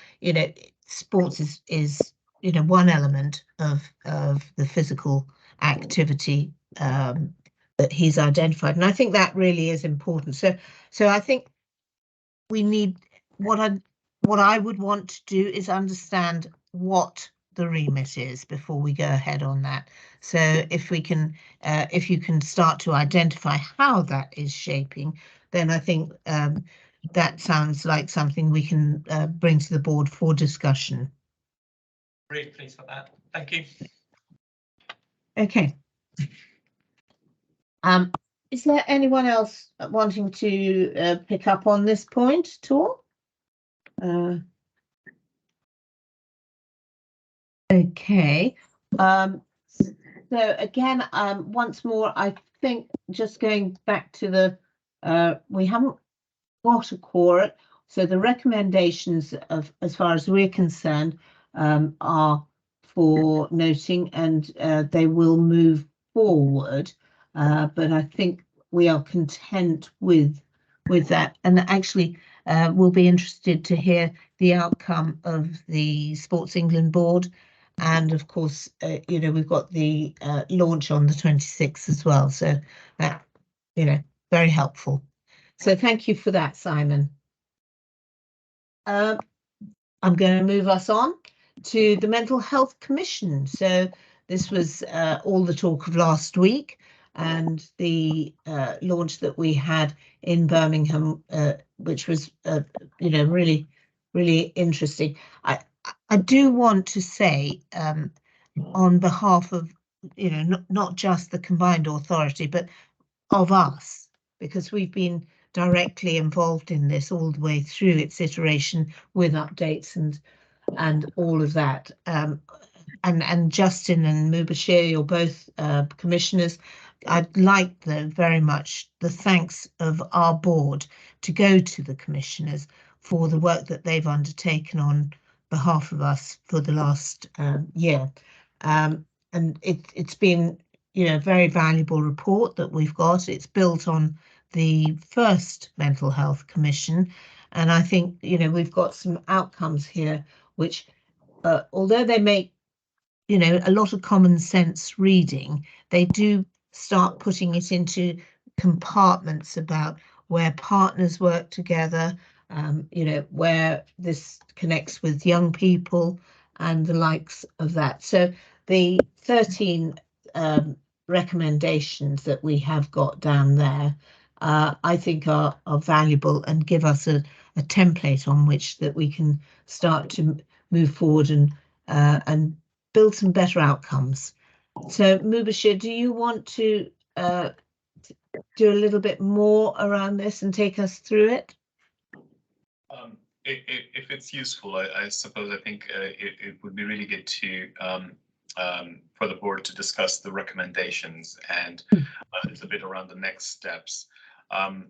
sports is one element of the physical activity that he's identified, and I think that really is important. So I think we need what I would want to do is understand what the remit is before we go ahead on that. So if we can, if you can start to identify how that is shaping, then I think that sounds like something we can bring to the board for discussion. Really pleased with that. Thank you. Okay. Is there anyone else wanting to pick up on this point at all? Okay. So again, once more, I think just going back to the, we haven't got a quorum, so the recommendations of, as far as we're concerned, are for noting, and they will move forward. But I think we are content with that, and actually we'll be interested to hear the outcome of the Sports England board, and of course we've got the launch on the 26th as well, so that very helpful. So thank you for that, Simon. I'm going to move us on to the Mental Health Commission. So this was all the talk of last week, and the launch that we had in Birmingham, which was really, really interesting. I do want to say on behalf of not just the Combined Authority, but of us, because we've been directly involved in this all the way through its iteration with updates and all of that. And Justin and Mubasher, you're both commissioners. I'd like very much the thanks of our board to go to the commissioners for the work that they've undertaken on behalf of us for the last year. And it's been a very valuable report that we've got. It's built on the first Mental Health Commission, and I think we've got some outcomes here which, although they make a lot of common sense reading, they do start putting it into compartments about where partners work together, where this connects with young people and the likes of that. So the 13 recommendations that we have got down there, I think are valuable and give us a template on which that we can start to move forward and build some better outcomes. So Mubasher, do you want to do a little bit more around this and take us through it? If it's useful, I suppose I think it would be really good to for the board to discuss the recommendations and a little bit around the next steps. I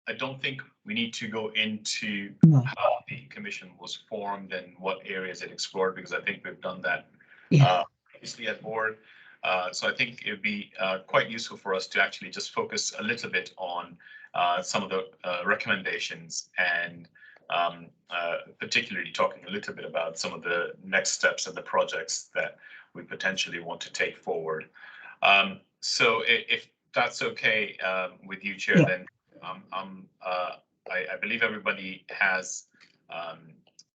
I don't think we need to go into No. how the commission was formed and what areas it explored, because I think we've done that Yeah. previously at board. So I think it would be quite useful for us to actually just focus a little bit on some of the recommendations, and particularly talking a little bit about some of the next steps and the projects that we potentially want to take forward. So if that's okay with you, Chair, then I believe everybody has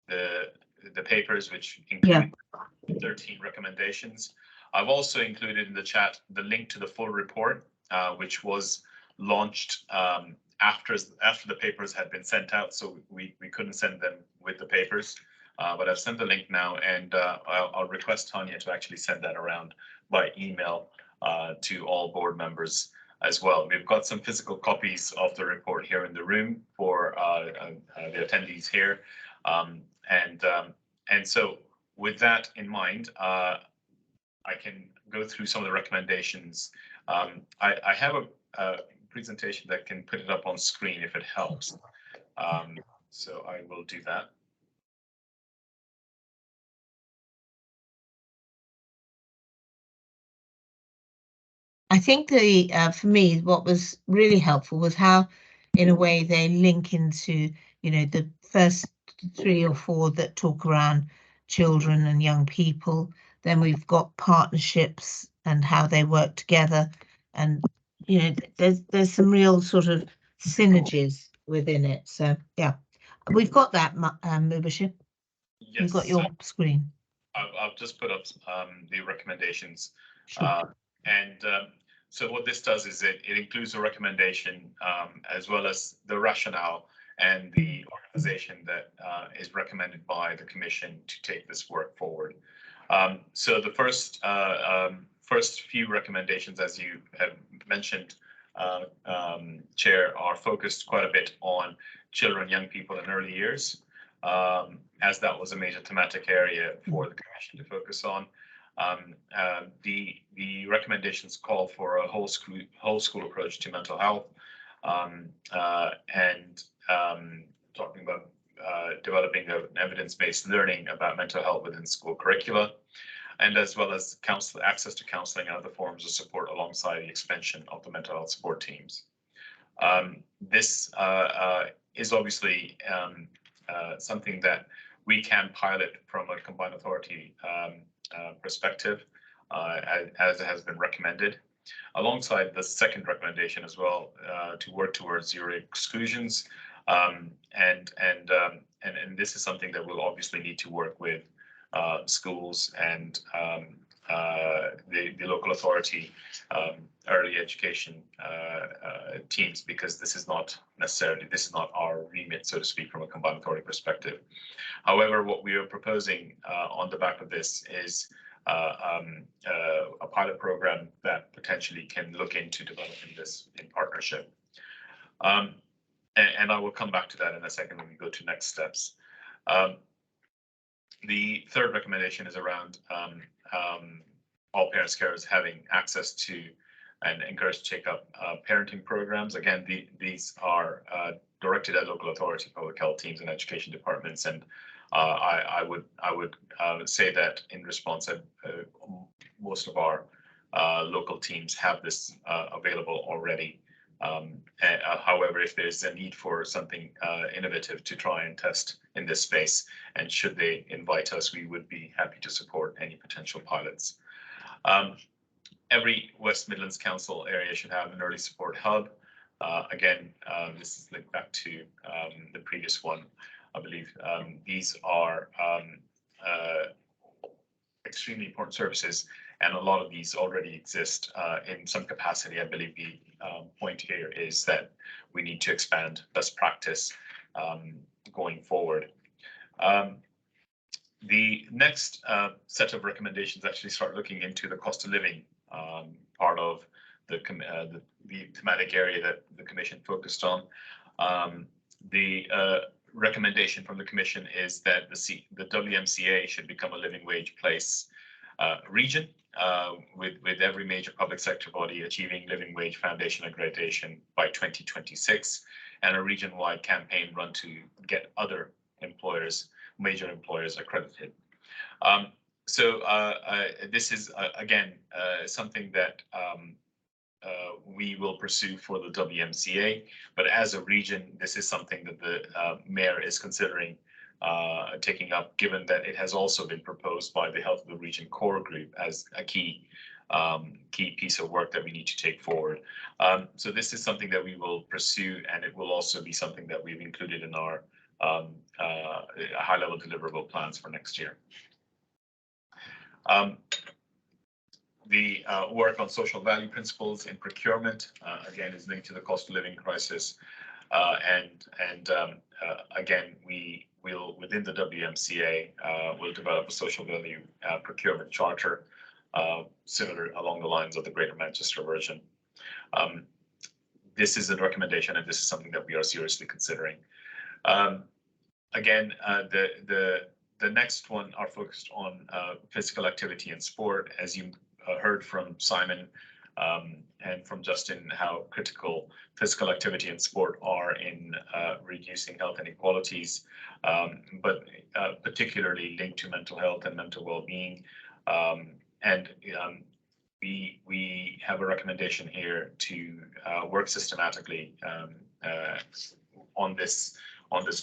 the papers, which include 13 recommendations. I've also included in the chat the link to the full report, which was launched after the papers had been sent out, so we couldn't send them with the papers. But I've sent the link now, and I'll request Tanya to actually send that around by email to all board members as well. We've got some physical copies of the report here in the room for the attendees here. And so with that in mind, I can go through some of the recommendations. I have a presentation that can put it up on screen if it helps. So I will do that. I think for me, what was really helpful was how, in a way, they link into, the first 3 or 4 that talk around children and young people. Then we've got partnerships and how they work together, and there's some real sort of synergies within it. So yeah, we've got that, Mubashir. Yes, you've got your screen. I've just put up the recommendations. Sure. So what this does is it includes a recommendation as well as the rationale and the organization that is recommended by the Commission to take this work forward. So the first few recommendations, as you have mentioned, Chair, are focused quite a bit on children, young people in early years, as that was a major thematic area for the Commission to focus on. The recommendations call for a whole school approach to mental health, and talking about developing an evidence-based learning about mental health within school curricula, and as well as access to counselling and other forms of support alongside the expansion of the mental health support teams. This is obviously something that we can pilot from a combined authority perspective, as it has been recommended, alongside the second recommendation as well, to work towards zero exclusions, and this is something that we'll obviously need to work with schools and the local authority early education teams, because this is not our remit, so to speak, from a combined authority perspective. However, what we are proposing on the back of this is a pilot program that potentially can look into developing this in partnership. And I will come back to that in a second when we go to next steps. The third recommendation is around all parents, carers having access to and encouraged to take up parenting programs. Again, these are directed at local authority, public health teams, and education departments. And I would say that in response, most of our local teams have this available already. However, if there's a need for something innovative to try and test in this space, and should they invite us, we would be happy to support any potential pilots. Every West Midlands Council area should have an early support hub. Again, this is linked back to the previous one. I believe these are extremely important services, and a lot of these already exist in some capacity. I believe the point here is that we need to expand best practice going forward. The next set of recommendations actually start looking into the cost of living part of the thematic area that the Commission focused on. The recommendation from the Commission is that the WMCA should become a living wage place region, with every major public sector body achieving living wage foundation accreditation by 2026, and a region-wide campaign run to get other employers, major employers, accredited. So this is again something that we will pursue for the WMCA, but as a region, this is something that the mayor is considering taking up, given that it has also been proposed by the Health of the Region Core Group as a key piece of work that we need to take forward. So this is something that we will pursue, and it will also be something that we've included in our high-level deliverable plans for next year. The work on social value principles in procurement, again, is linked to the cost of living crisis. Again, we will, within the WMCA, will develop a social value procurement charter, similar along the lines of the Greater Manchester version. This is a recommendation, and this is something that we are seriously considering. Again, the next one are focused on physical activity and sport. As you heard from Simon and from Justin, how critical physical activity and sport are in reducing health inequalities, but particularly linked to mental health and mental well-being. We have a recommendation here to work systematically on this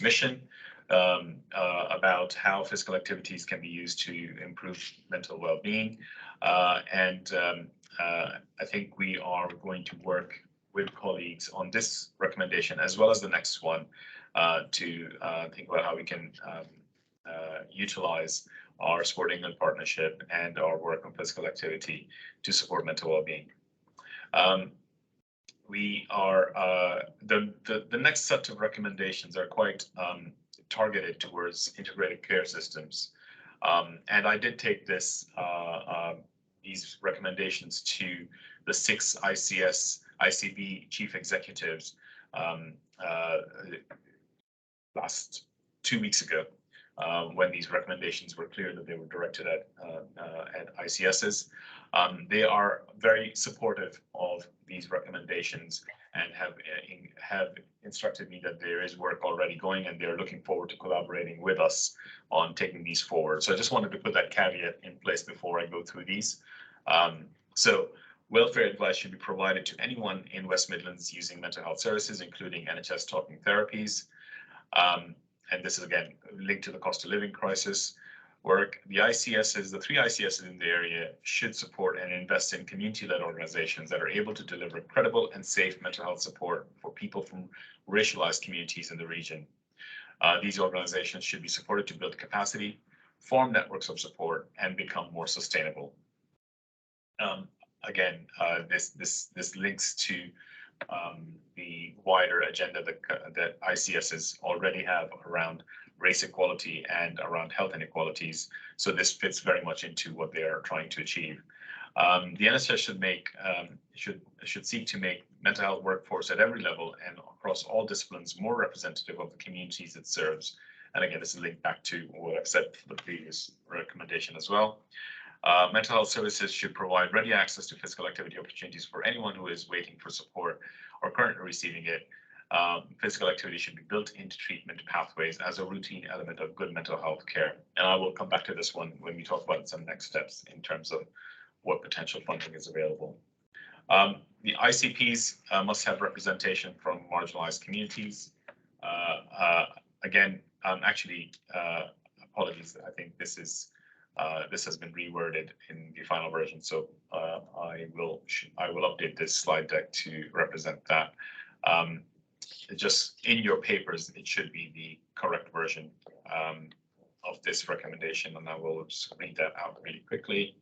mission. About how physical activities can be used to improve mental well-being. I think we are going to work with colleagues on this recommendation as well as the next one to think about how we can utilize our Sport England partnership and our work on physical activity to support mental well-being. We are the next set of recommendations are quite targeted towards integrated care systems, and I did take these recommendations to the 6 ICB chief executives last 2 weeks ago, when these recommendations were clear that they were directed at ICSs. They are very supportive of these recommendations and have instructed me that there is work already going, and they're looking forward to collaborating with us on taking these forward. So I just wanted to put that caveat in place before I go through these. So welfare advice should be provided to anyone in West Midlands using mental health services, including NHS talking therapies. And this is again linked to the cost of living crisis work. The ICSs, the 3 ICSs in the area, should support and invest in community-led organizations that are able to deliver credible and safe mental health support for people from racialized communities in the region. These organizations should be supported to build capacity, form networks of support, and become more sustainable. Again, this links to the wider agenda that ICSs already have around race equality and around health inequalities. So this fits very much into what they are trying to achieve. The NHS should seek to make mental health workforce at every level and across all disciplines more representative of the communities it serves. And again, this is linked back to what I've said for the previous recommendation as well. Mental health services should provide ready access to physical activity opportunities for anyone who is waiting for support or currently receiving it. Physical activity should be built into treatment pathways as a routine element of good mental health care. And I will come back to this one when we talk about some next steps in terms of what potential funding is available. The ICPs must have representation from marginalized communities. Again, apologies, I think this has been reworded in the final version, so I will update this slide deck to represent that. Just in your papers, it should be the correct version of this recommendation, and I will just read that out really quickly.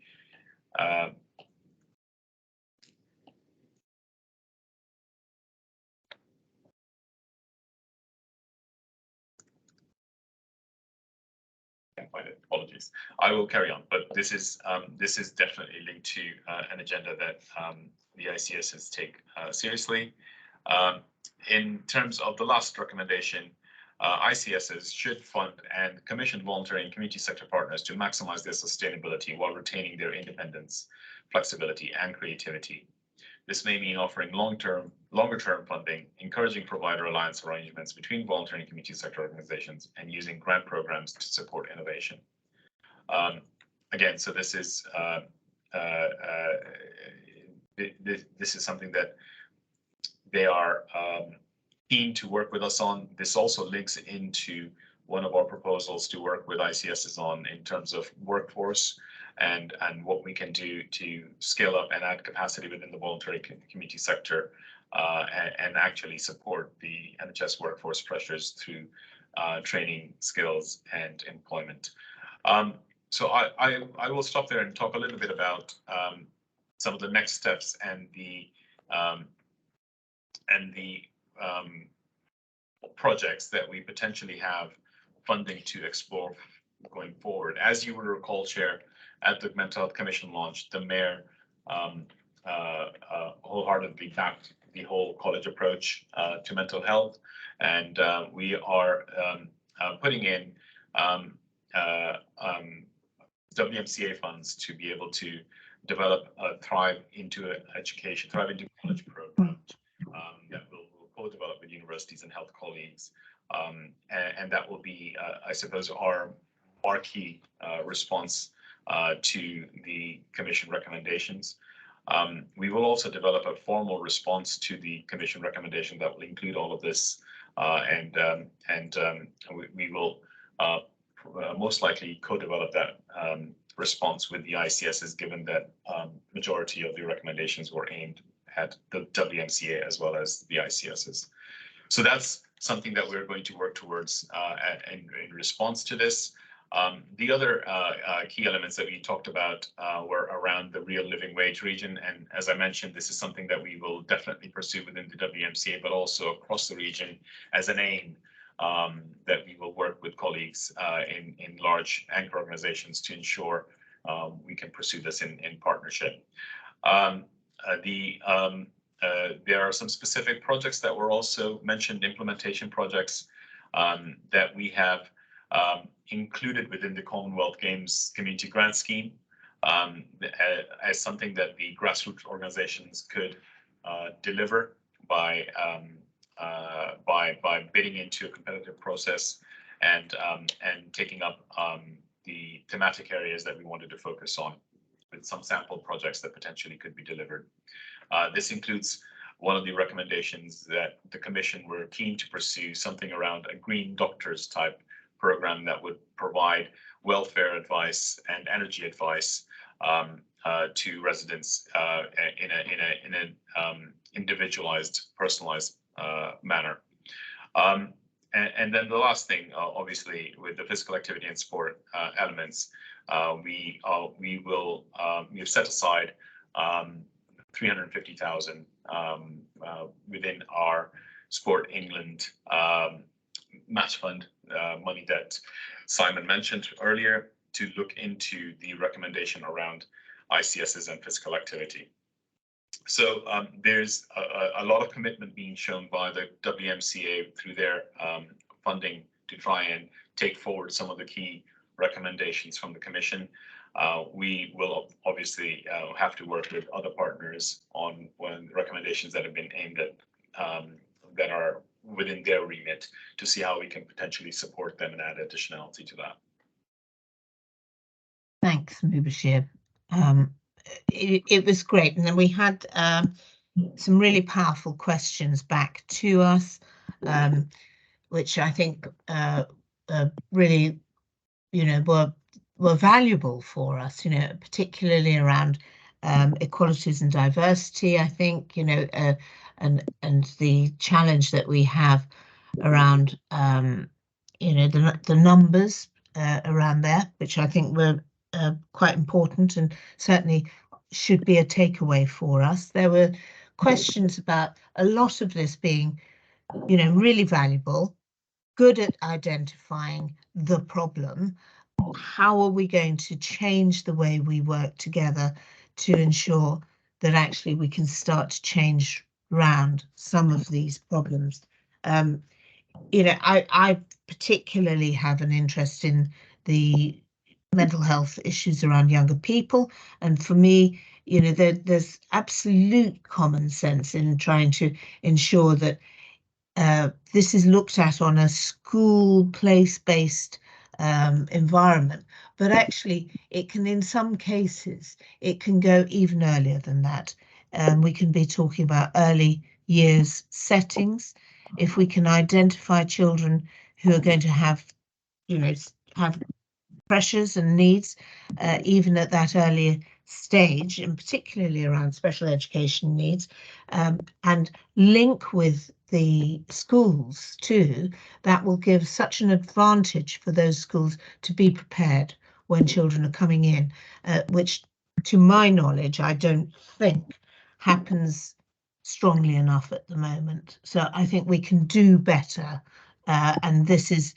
Can't find it. Apologies. I will carry on, but this is definitely linked to an agenda that the ICSs take seriously. In terms of the last recommendation, ICSs should fund and commission voluntary and community sector partners to maximize their sustainability while retaining their independence, flexibility, and creativity. This may mean offering longer-term funding, encouraging provider alliance arrangements between voluntary and community sector organizations, and using grant programs to support innovation. Again, so this is this is something that they are keen to work with us on. This also links into one of our proposals to work with ICSs on in terms of workforce and what we can do to scale up and add capacity within the voluntary community sector and actually support the NHS workforce pressures through training, skills, and employment. So I will stop there and talk a little bit about some of the next steps and the projects that we potentially have funding to explore going forward. As you will recall, Chair, at the Mental Health Commission launch, the Mayor wholeheartedly backed the whole college approach to mental health, and we are putting in WMCA funds to be able to develop a Thrive into College program that we'll co-develop with universities and health colleagues. And that will be, I suppose, our marquee response to the Commission recommendations. We will also develop a formal response to the Commission recommendation that will include all of this, and we will most likely co-develop that response with the ICSs, given that majority of the recommendations were aimed at the WMCA as well as the ICSs. So that's something that we're going to work towards in response to this. The other key elements that we talked about were around the real living wage region. And as I mentioned, this is something that we will definitely pursue within the WMCA, but also across the region as an aim that we will work with colleagues in large anchor organizations to ensure we can pursue this in partnership. There are some specific projects that were also mentioned, implementation projects that we have included within the Commonwealth Games Community Grant Scheme as something that the grassroots organizations could deliver by bidding into a competitive process and taking up the thematic areas that we wanted to focus on, with some sample projects that potentially could be delivered. This includes one of the recommendations that the Commission were keen to pursue, something around a green doctors type program that would provide welfare advice and energy advice to residents in an individualized, personalized manner. And then the last thing, obviously, with the physical activity and sport elements, we have set aside 350,000 within our Sport England match fund money that Simon mentioned earlier to look into the recommendation around ICSs and physical activity. So there's a lot of commitment being shown by the WMCA through their funding to try and take forward some of the key recommendations from the Commission. We will obviously have to work with other partners on recommendations that have been aimed at that are within their remit to see how we can potentially support them and add additionality to that. Thanks, Mubashir. It was great, and then we had some really powerful questions back to us, which I think really, were valuable for us, particularly around equalities and diversity. I think, and the challenge that we have around, the numbers around there, which I think were quite important and certainly should be a takeaway for us. There were questions about a lot of this being, really valuable, good at identifying the problem. How are we going to change the way we work together to ensure that actually we can start to change around some of these problems? I particularly have an interest in the mental health issues around younger people, and for me you know, there's absolute common sense in trying to ensure that this is looked at on a school place-based environment, but actually it can, in some cases, it can go even earlier than that. We can be talking about early years settings. If we can identify children who are going to have, you know, have pressures and needs, even at that earlier stage, and particularly around special education needs, and link with the schools too, that will give such an advantage for those schools to be prepared when children are coming in, which to my knowledge, I don't think happens strongly enough at the moment. So I think we can do better, and this is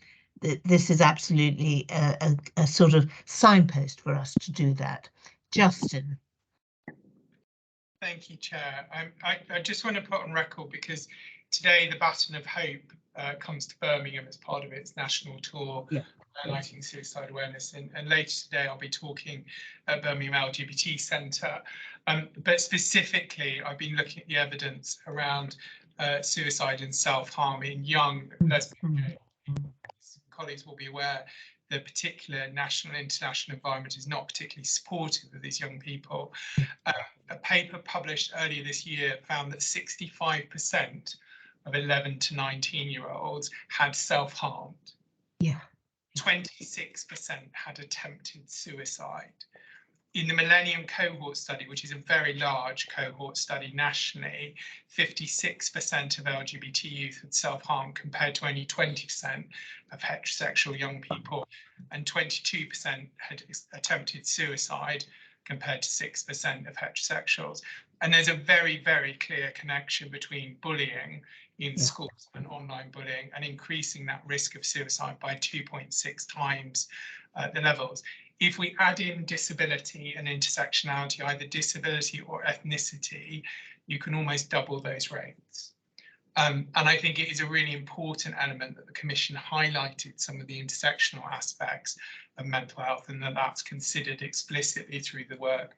absolutely a sort of signpost for us to do that. Justin. Thank you, Chair. I just want to put on record, because today the Baton of Hope comes to Birmingham as part of its national tour, highlighting suicide awareness. And later today I'll be talking at Birmingham LGBT Centre. But specifically, I've been looking at the evidence around suicide and self-harm in young lesbian colleagues will be aware the particular national and international environment is not particularly supportive of these young people. A paper published earlier this year found that 65% of 11 to 19-year-olds had self-harmed. Yeah. 26% had attempted suicide. In the Millennium Cohort Study, which is a very large cohort study nationally, 56% of LGBT youth had self-harm, compared to only 20% of heterosexual young people, and 22% had attempted suicide, compared to 6% of heterosexuals. And there's a very, very clear connection between bullying in schools and online bullying, and increasing that risk of suicide by 2.6 times the levels. If we add in disability and intersectionality, either disability or ethnicity, you can almost double those rates. And I think it is a really important element that the Commission highlighted some of the intersectional aspects of mental health, and that's considered explicitly through the work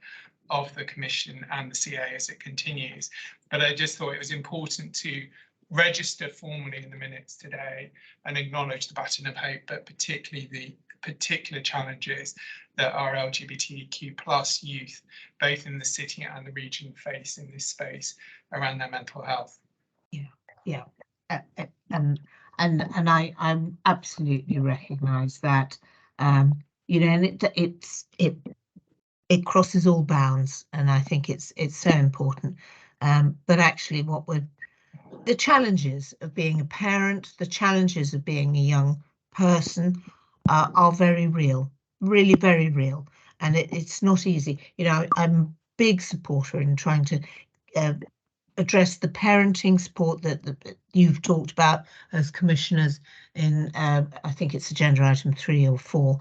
of the Commission and the CA as it continues. But I just thought it was important to register formally in the minutes today and acknowledge the Baton of Hope, but particularly the particular challenges that our LGBTQ+ youth, both in the city and the region, face in this space around their mental health. Yeah, and I absolutely recognise that, you know, and it crosses all bounds, and I think it's so important. But actually, the challenges of being a parent, the challenges of being a young person, are very real, really very real, and it's not easy. You know, I'm a big supporter in trying to address the parenting support that you've talked about as commissioners in, I think it's agenda item 3 or 4,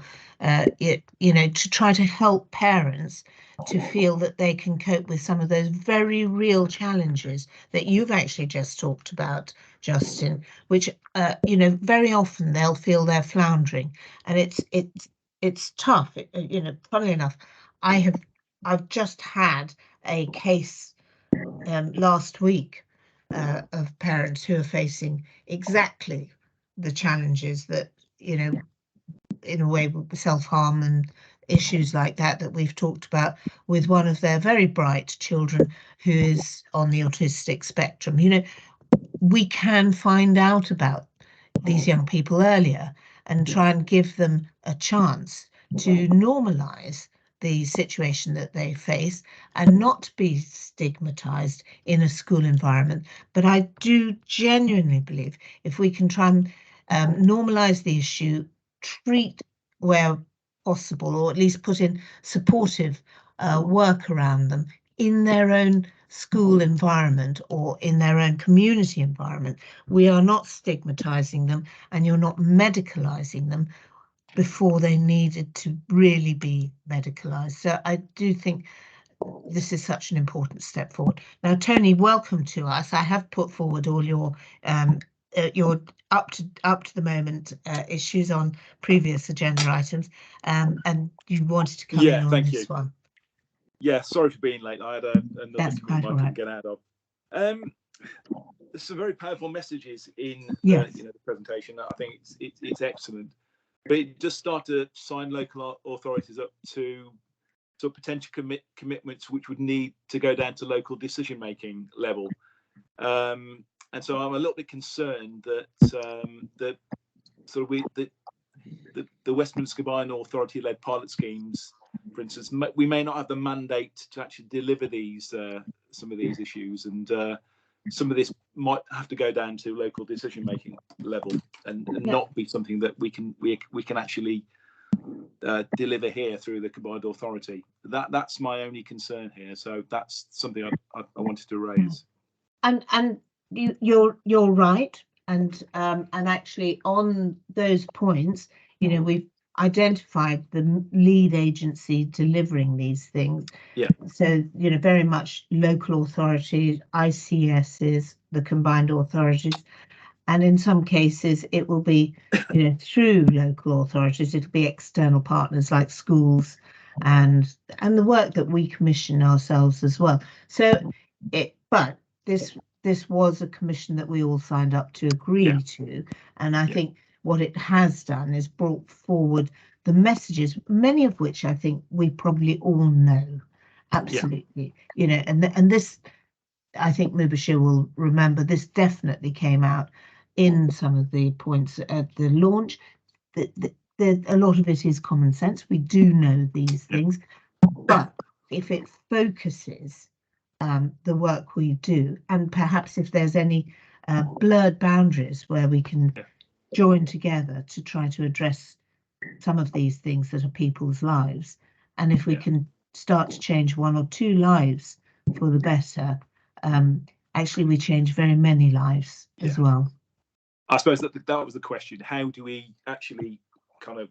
you know, to try to help parents to feel that they can cope with some of those very real challenges that you've actually just talked about, Justin, which, you know, very often they'll feel they're floundering, and it's tough. You know, funnily enough, I've just had a case last week of parents who are facing exactly the challenges that, you know, in a way, self-harm and issues like that we've talked about, with one of their very bright children who is on the autistic spectrum. You know, we can find out about these young people earlier and try and give them a chance to normalise the situation that they face and not be stigmatized in a school environment. But I do genuinely believe if we can try and normalise the issue, treat where possible, or at least put in supportive work around them in their own school environment or in their own community environment, we are not stigmatizing them, and you're not medicalizing them before they needed to really be medicalized. So I do think this is such an important step forward. Now, Tony, welcome to us. I have put forward all your up to the moment issues on previous agenda items, and you wanted to come in on this one. Yeah, sorry for being late. I had another That's commitment quite I all couldn't right. get out of. There's some very powerful messages in Yes. the presentation. I think it's excellent, but it does start to sign local authorities up to potential commitments which would need to go down to local decision making level. And so I'm a little bit concerned that the West Midlands Combined Authority led pilot schemes, for instance, we may not have the mandate to actually deliver these some of these issues, and some of this might have to go down to local decision making level and not be something that we can actually deliver here through the Combined Authority. That's my only concern here. So that's something I wanted to raise. And you're right, and actually on those points, we've identified the lead agency delivering these things. Yeah. So very much local authorities, ICSs, the combined authorities, and in some cases it will be through local authorities. It'll be external partners like schools and the work that we commission ourselves as well. So but this was a commission that we all signed up to agree to, and I think what it has done is brought forward the messages, many of which I think we probably all know. Absolutely. And this, I think Mubashir will remember, this definitely came out in some of the points at the launch. A lot of it is common sense. We do know these things, but if it focuses the work we do, and perhaps if there's any blurred boundaries where we can join together to try to address some of these things that are people's lives, and if we can start to change one or two lives for the better, actually we change very many lives as well. I suppose that was the question. How do we actually kind of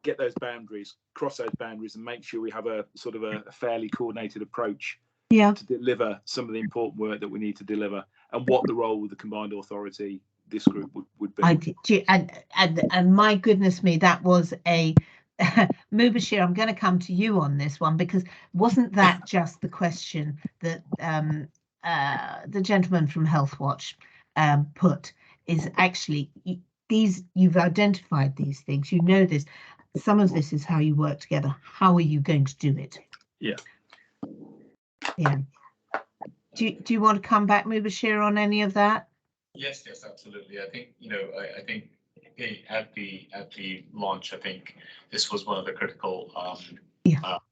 get those boundaries, cross those boundaries, and make sure we have a sort of a fairly coordinated approach to deliver some of the important work that we need to deliver, and what the role of the Combined Authority, this group, would be. And my goodness me, that was a Mubashir, I'm going to come to you on this one, because wasn't that just the question that the gentleman from Health Watch put, is actually you've identified these things, this, some of this is how you work together. How are you going to do it? Do you want to come back, Mubashir, on any of that? Yes, absolutely. I think I think at the launch, I think this was one of the critical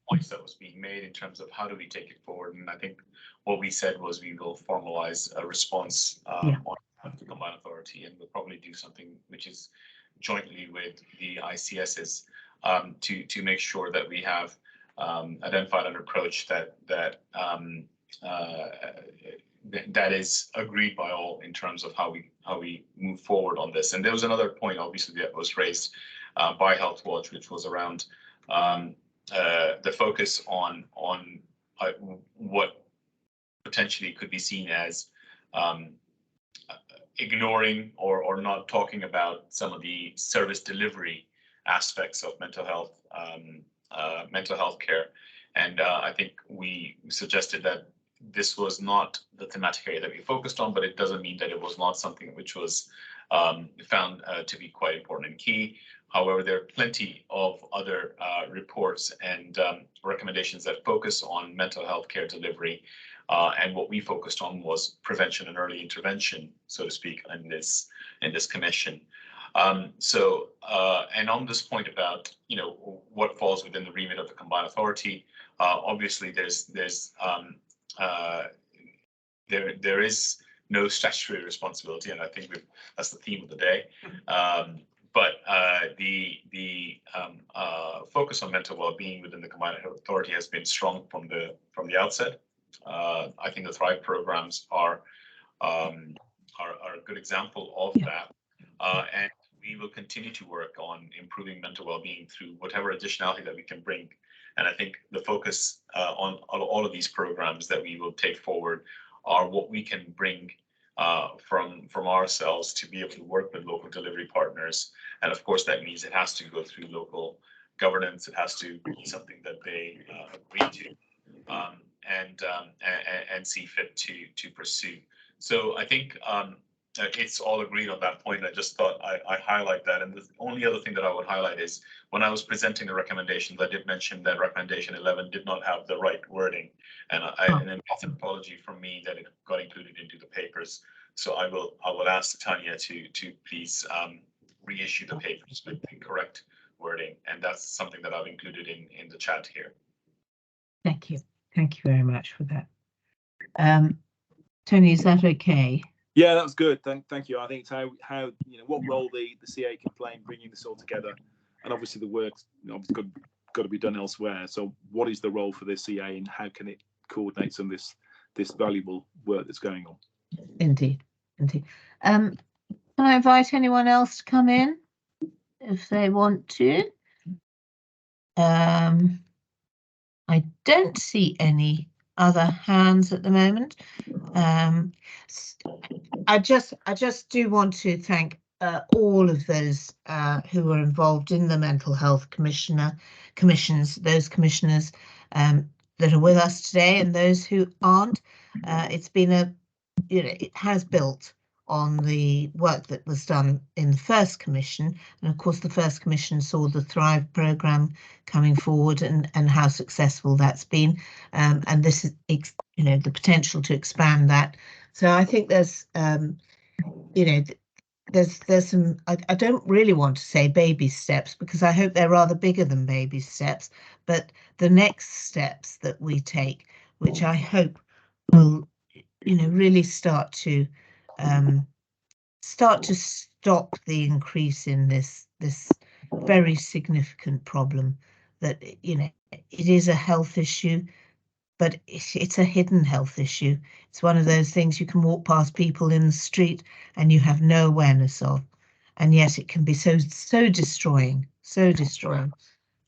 points that was being made in terms of how do we take it forward. And I think what we said was we will formalize a response on the Combined Authority, and we'll probably do something which is jointly with the ICSs to make sure that we have identified an approach that is agreed by all in terms of how we move forward on this. And there was another point, obviously, that was raised by Health Watch, which was around the focus on what potentially could be seen as ignoring or not talking about some of the service delivery aspects of mental health care. And I think we suggested that this was not the thematic area that we focused on, but it doesn't mean that it was not something which was found to be quite important and key. However, there are plenty of other reports and recommendations that focus on mental health care delivery. And what we focused on was prevention and early intervention, so to speak, in this commission. And on this point about what falls within the remit of the Combined Authority, obviously there is no statutory responsibility, and I think that's the theme of the day. But the focus on mental well-being within the Combined Authority has been strong from the outset. I think the Thrive programs are a good example of that, and we will continue to work on improving mental well-being through whatever additionality that we can bring. And I think the focus on all of these programs that we will take forward are what we can bring from ourselves to be able to work with local delivery partners. And of course, that means it has to go through local governance. It has to be something that they agree to. and see fit to pursue. So I think it's all agreed on that point. I just thought I highlight that. And the only other thing that I would highlight is when I was presenting the recommendations, I did mention that recommendation 11 did not have the right wording, and it's an apology from me that it got included into the papers. So I will ask Tanya to please reissue the papers with the correct wording, and that's something that I've included in the chat here. Thank you. Thank you very much for that. Tony, is that okay? Yeah, that's good. Thank you. I think it's how what role the CA can play in bringing this all together, and obviously the work's obviously got to be done elsewhere. So what is the role for the CA, and how can it coordinate some of this valuable work that's going on? Indeed, indeed. Can I invite anyone else to come in if they want to? I don't see any other hands at the moment. I just do want to thank all of those who were involved in the mental health commissions, those commissioners that are with us today, and those who aren't. It's been it has built on the work that was done in the first commission, and of course the first commission saw the Thrive programme coming forward and how successful that's been, and this is the potential to expand that. So I think there's there's some, I don't really want to say baby steps, because I hope they're rather bigger than baby steps, but the next steps that we take, which I hope will really start to stop the increase in this very significant problem, that it is a health issue, but it's a hidden health issue. It's one of those things you can walk past people in the street and you have no awareness of, and yet it can be so destroying,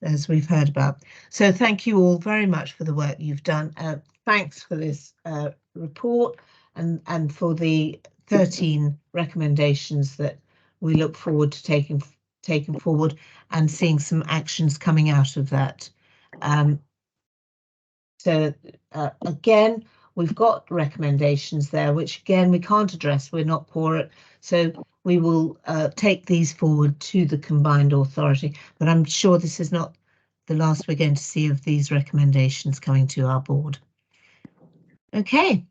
as we've heard about. So thank you all very much for the work you've done. Thanks for this report and for the 13 recommendations that we look forward to taking forward and seeing some actions coming out of that. So again, we've got recommendations there, which again we can't address, we're not quorate, so we will take these forward to the Combined Authority, but I'm sure this is not the last we're going to see of these recommendations coming to our board. Okay.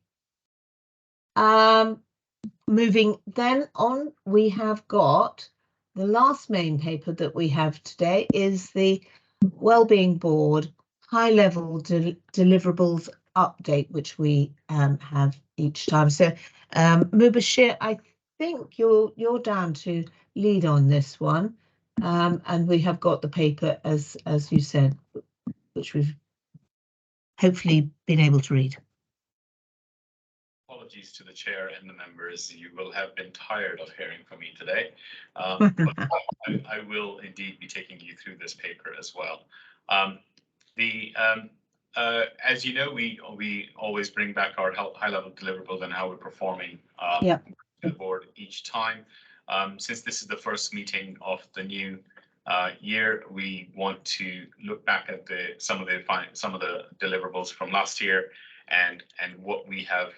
Moving then on, we have got the last main paper that we have today is the Wellbeing Board high-level deliverables update, which we have each time. So Mubashir, I think you're down to lead on this one, and we have got the paper as you said, which we've hopefully been able to read. Apologies to the chair and the members. You will have been tired of hearing from me today, but I will indeed be taking you through this paper as well. As you know, we always bring back our high-level deliverables and how we're performing to the board each time. Since this is the first meeting of the new year, we want to look back at some of the deliverables from last year and what we have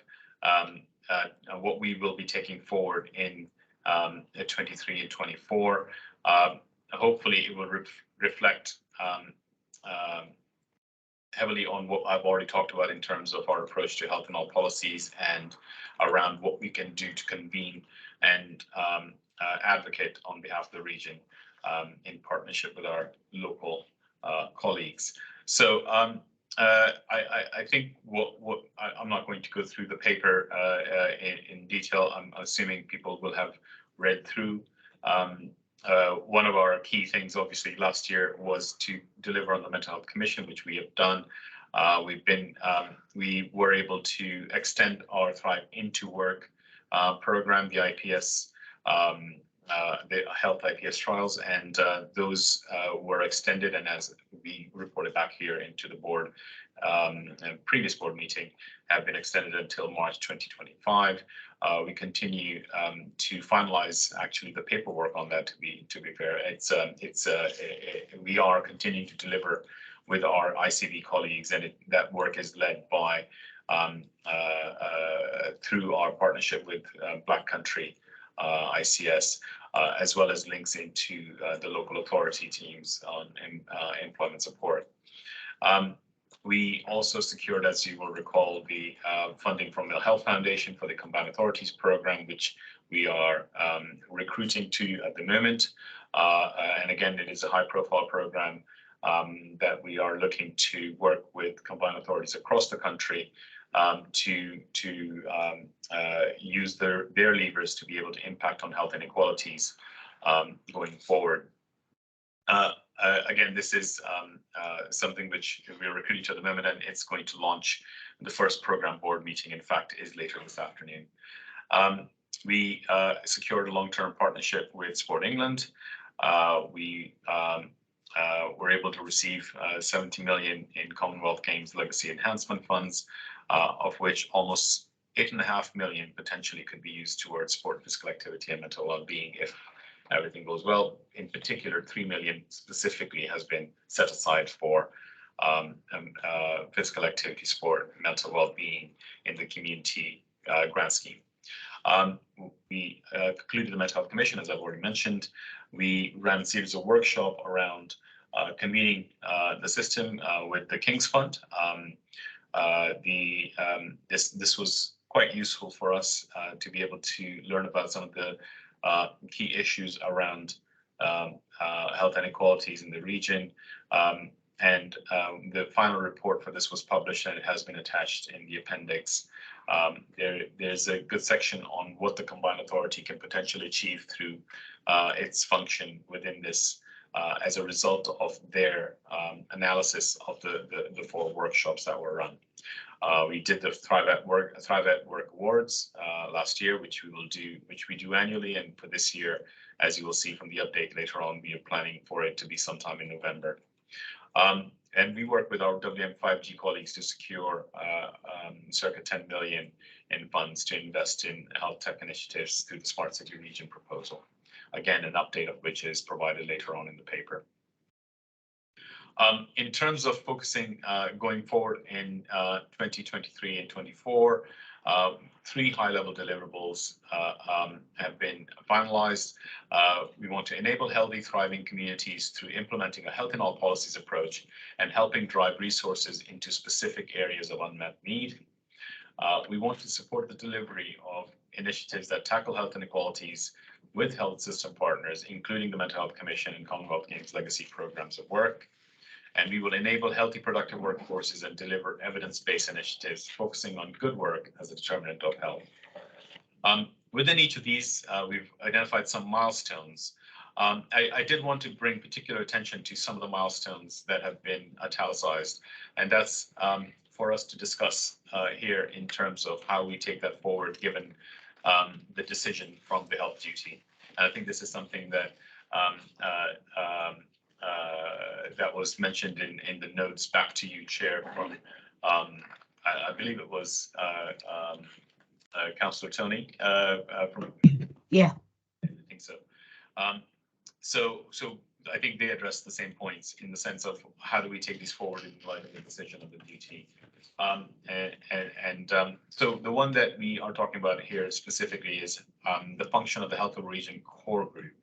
what we will be taking forward in 23 and 24. Hopefully, it will reflect heavily on what I've already talked about in terms of our approach to health and all policies and around what we can do to convene and advocate on behalf of the region in partnership with our local colleagues. So I think I'm not going to go through the paper in detail. I'm assuming people will have read through. One of our key things, obviously, last year was to deliver on the Mental Health Commission, which we have done. We were able to extend our Thrive Into Work program, the IPS, the health IPS trials, and those were extended, and as we reported back here into the board, previous board meeting, have been extended until March 2025. We continue to finalize actually the paperwork on that. To be fair, we are continuing to deliver with our ICB colleagues, and that work is led by through our partnership with Black Country ICS, as well as links into the local authority teams on employment support. We also secured, as you will recall, the funding from the Health Foundation for the Combined Authorities program, which we are recruiting to at the moment. And again, it is a high-profile program that we are looking to work with combined authorities across the country to use their levers to be able to impact on health inequalities going forward. Again, this is something which we are recruiting to at the moment, and it's going to launch. The first program board meeting, in fact, is later this afternoon. We secured a long-term partnership with Sport England. We were able to receive 70 million in Commonwealth Games Legacy Enhancement Funds, of which almost 8.5 million potentially could be used towards sport, physical activity, and mental well-being if everything goes well. In particular, 3 million specifically has been set aside for physical activity, sport, mental well-being in the community grant scheme. We concluded the Mental Health Commission, as I've already mentioned. We ran a series of workshops around convening the system with the King's Fund. This was quite useful for us to be able to learn about some of the key issues around health inequalities in the region. And the final report for this was published, and it has been attached in the appendix. There's a good section on what the Combined Authority can potentially achieve through its function within this as a result of their analysis of the 4 workshops that were run. We did the Thrive at Work Awards last year, which we do annually, and for this year, as you will see from the update later on, we are planning for it to be sometime in November. And we work with our WM5G colleagues to secure circa 10 million in funds to invest in health tech initiatives through the Smart City Region proposal. Again, an update of which is provided later on in the paper. In terms of focusing going forward in 2023 and 24, 3 high-level deliverables have been finalized. We want to enable healthy, thriving communities through implementing a health in all policies approach and helping drive resources into specific areas of unmet need. We want to support the delivery of initiatives that tackle health inequalities with health system partners, including the Mental Health Commission and Commonwealth Games Legacy programs of work. And we will enable healthy, productive workforces and deliver evidence-based initiatives focusing on good work as a determinant of health. Within each of these, we've identified some milestones. I did want to bring particular attention to some of the milestones that have been italicized, and that's for us to discuss here in terms of how we take that forward, given the decision from the health duty. And I think this is something that that was mentioned in the notes back to you, Chair, from I believe it was Councillor Tony from. Yeah, I think so. So I think they addressed the same points in the sense of how do we take these forward in light of the decision of the duty. So the one that we are talking about here specifically is the function of the Health of Region core group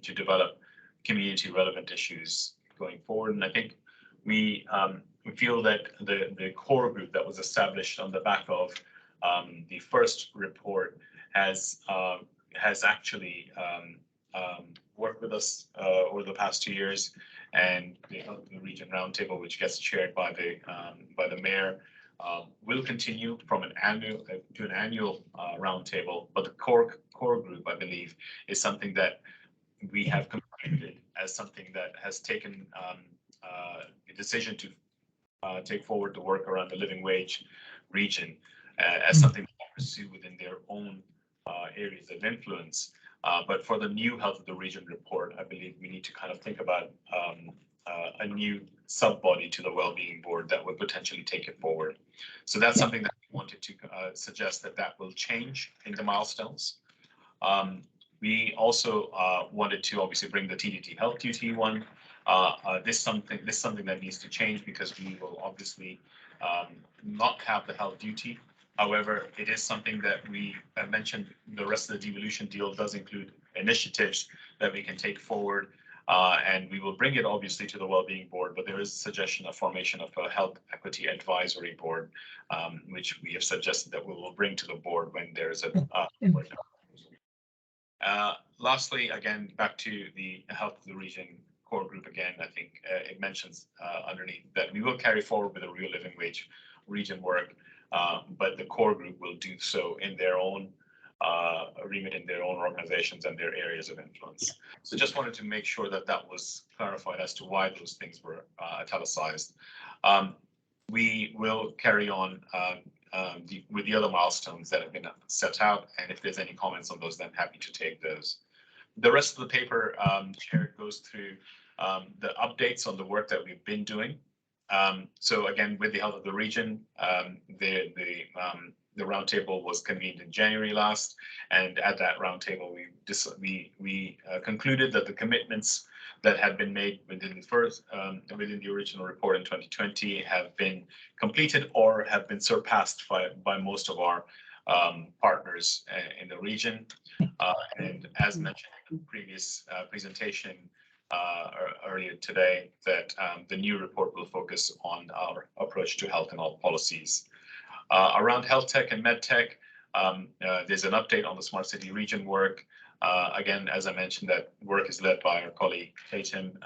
to develop community relevant issues going forward. And I think we feel that the core group that was established on the back of the first report has actually worked with us over the past 2 years, and the Region Roundtable, which gets chaired by the mayor, will continue from an annual roundtable. But the core group, I believe, is something that we have completed as something that has taken the decision to take forward the work around the living wage region as something to pursue within their own areas of influence. But for the new Health of the Region report, I believe we need to kind of think about a new sub-body to the Wellbeing Board that would potentially take it forward. So that's something that we wanted to suggest that will change in the milestones. We also wanted to obviously bring the TDT health duty one This is something that needs to change because we will obviously not have the health duty. However, it is something that we mentioned. The rest of the devolution deal does include initiatives that we can take forward, and we will bring it obviously to the Wellbeing Board. But there is a suggestion of formation of a Health Equity Advisory Board, which we have suggested that we will bring to the board when there is a. Lastly, again, back to the Health of the Region core group again. I think it mentions underneath that we will carry forward with the real living wage region work. But the core group will do so in their own remit, in their own organizations and their areas of influence. So just wanted to make sure that that was clarified as to why those things were italicized. We will carry on with the other milestones that have been set out, and if there's any comments on those, then happy to take those. The rest of the paper Chair goes through the updates on the work that we've been doing. So again, with the health of the region, the roundtable was convened in January last, and at that roundtable, we concluded that the commitments that had been made within the original report in 2020 have been completed or have been surpassed by most of our partners in the region. And as mentioned in the previous presentation, earlier today, that the new report will focus on our approach to health and health policies. Around health tech and med tech, there's an update on the smart city region work. Again, as I mentioned, that work is led by our colleague Tatum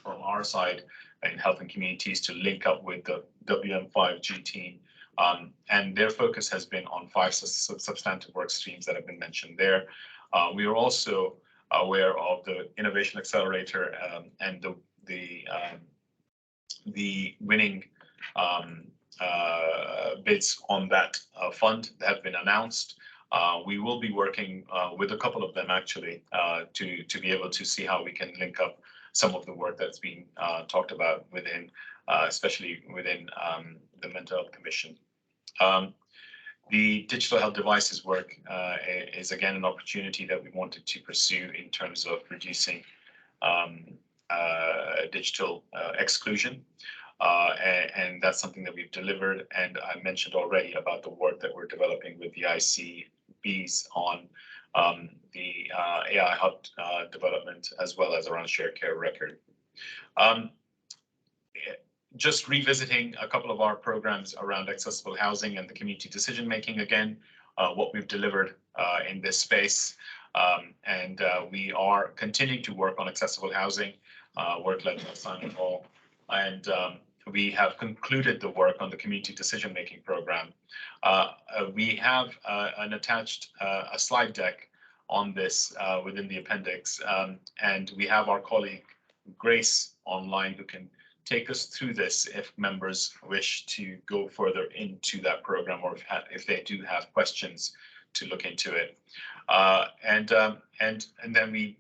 from our side in health and communities to link up with the WM5G team. And their focus has been on 5 substantive work streams that have been mentioned there. We are also aware of the Innovation Accelerator and the winning bids on that fund that have been announced. We will be working with a couple of them actually to be able to see how we can link up some of the work that's being talked about within, especially within the Mental Health Commission. The digital health devices work is again an opportunity that we wanted to pursue in terms of reducing digital exclusion. And that's something that we've delivered. And I mentioned already about the work that we're developing with the ICBs on the AI hub development, as well as around shared care record. Just revisiting a couple of our programs around accessible housing and the community decision making again, what we've delivered in this space. And we are continuing to work on accessible housing, work led by Simon Hall. And we have concluded the work on the community decision making program. We have an attached a slide deck on this within the appendix. And we have our colleague Grace online who can take us through this if members wish to go further into that program, or if they do have questions to look into it. And then we,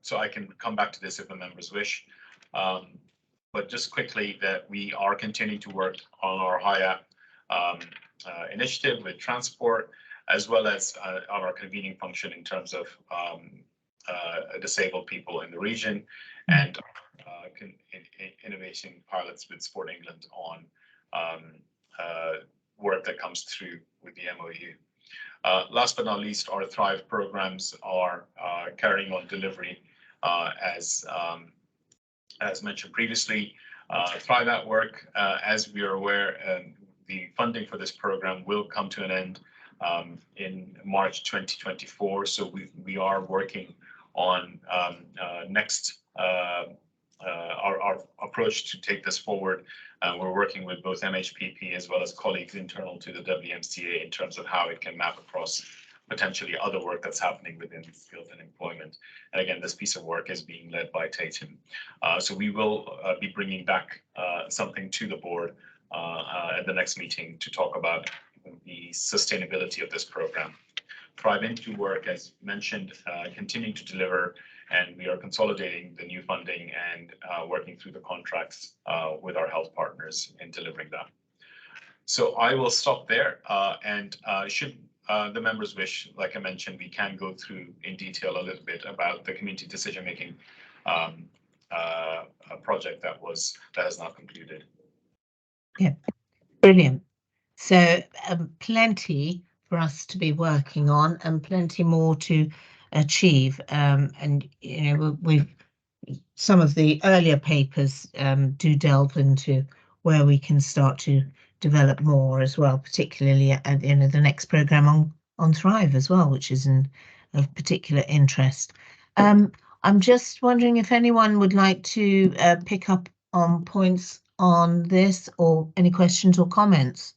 so I can come back to this if the members wish. But just quickly, that we are continuing to work on our HIAP initiative with transport, as well as our convening function in terms of disabled people in the region, and innovation pilots with Sport England on work that comes through with the MOU. Last but not least, our Thrive programs are carrying on delivery as mentioned previously. Thrive at Work, as we are aware, the funding for this program will come to an end in March 2024. So we are working on next our approach to take this forward. We're working with both MHPP as well as colleagues internal to the WMCA in terms of how it can map across potentially other work that's happening within skills and employment. And again, this piece of work is being led by Tatum. So we will be bringing back something to the board at the next meeting to talk about the sustainability of this program. Thrive Into work, as mentioned, continuing to deliver, and we are consolidating the new funding and working through the contracts with our health partners in delivering that. So I will stop there, and should the members wish, like I mentioned, we can go through in detail a little bit about the community decision-making a project that has not concluded. Brilliant. So plenty for us to be working on and plenty more to achieve. And you know, we've some of the earlier papers do delve into where we can start to develop more as well, particularly at you know, the next programme on Thrive as well, which is of particular interest. I'm just wondering if anyone would like to pick up on points on this, or any questions or comments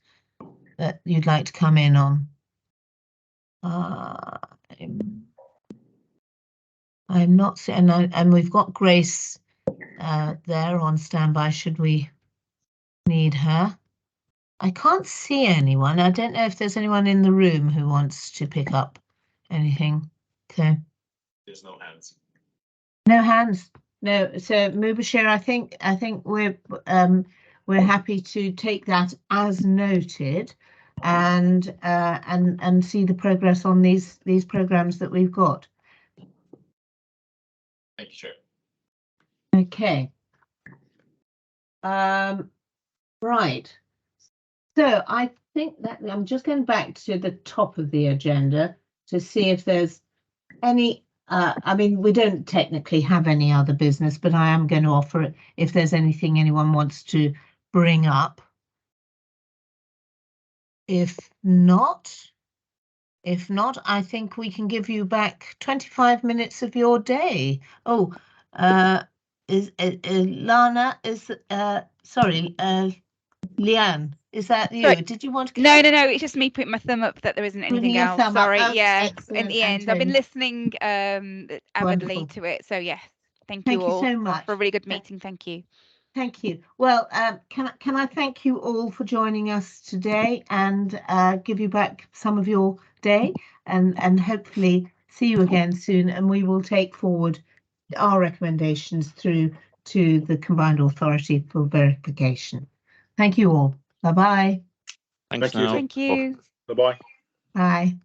that you'd like to come in on. I'm not seeing, and we've got Grace there on standby should we need her. I can't see anyone. I don't know if there's anyone in the room who wants to pick up anything. Okay. There's no hands. No hands. No. So Mubashir, I think we're happy to take that as noted, and see the progress on these programs that we've got. Thank you, Chair. Okay. Right. So I think that I'm just going back to the top of the agenda to see if there's any. I mean, we don't technically have any other business, but I am going to offer it if there's anything anyone wants to bring up. If not, I think we can give you back 25 minutes of your day. Oh, is Lana, is sorry, Leanne, is that you? Sorry. Did you want to? No, it's just me putting my thumb up that there isn't Putting anything your else. thumb up. Sorry, Oh, yeah, in excellent, the end. I've been Antonia. listening avidly Wonderful. to it. So yes, thank Thank you you all so much. for a really good meeting. Thank you. Thank you. Well, can I thank you all for joining us today, and give you back some of your day, and hopefully see you again soon, and we will take forward our recommendations through to the Combined Authority for verification. Thank you all. Bye-bye. Thanks Thank you. now. Thank you. Bye-bye. Bye.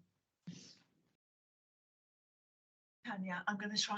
Tanya, I'm going to try.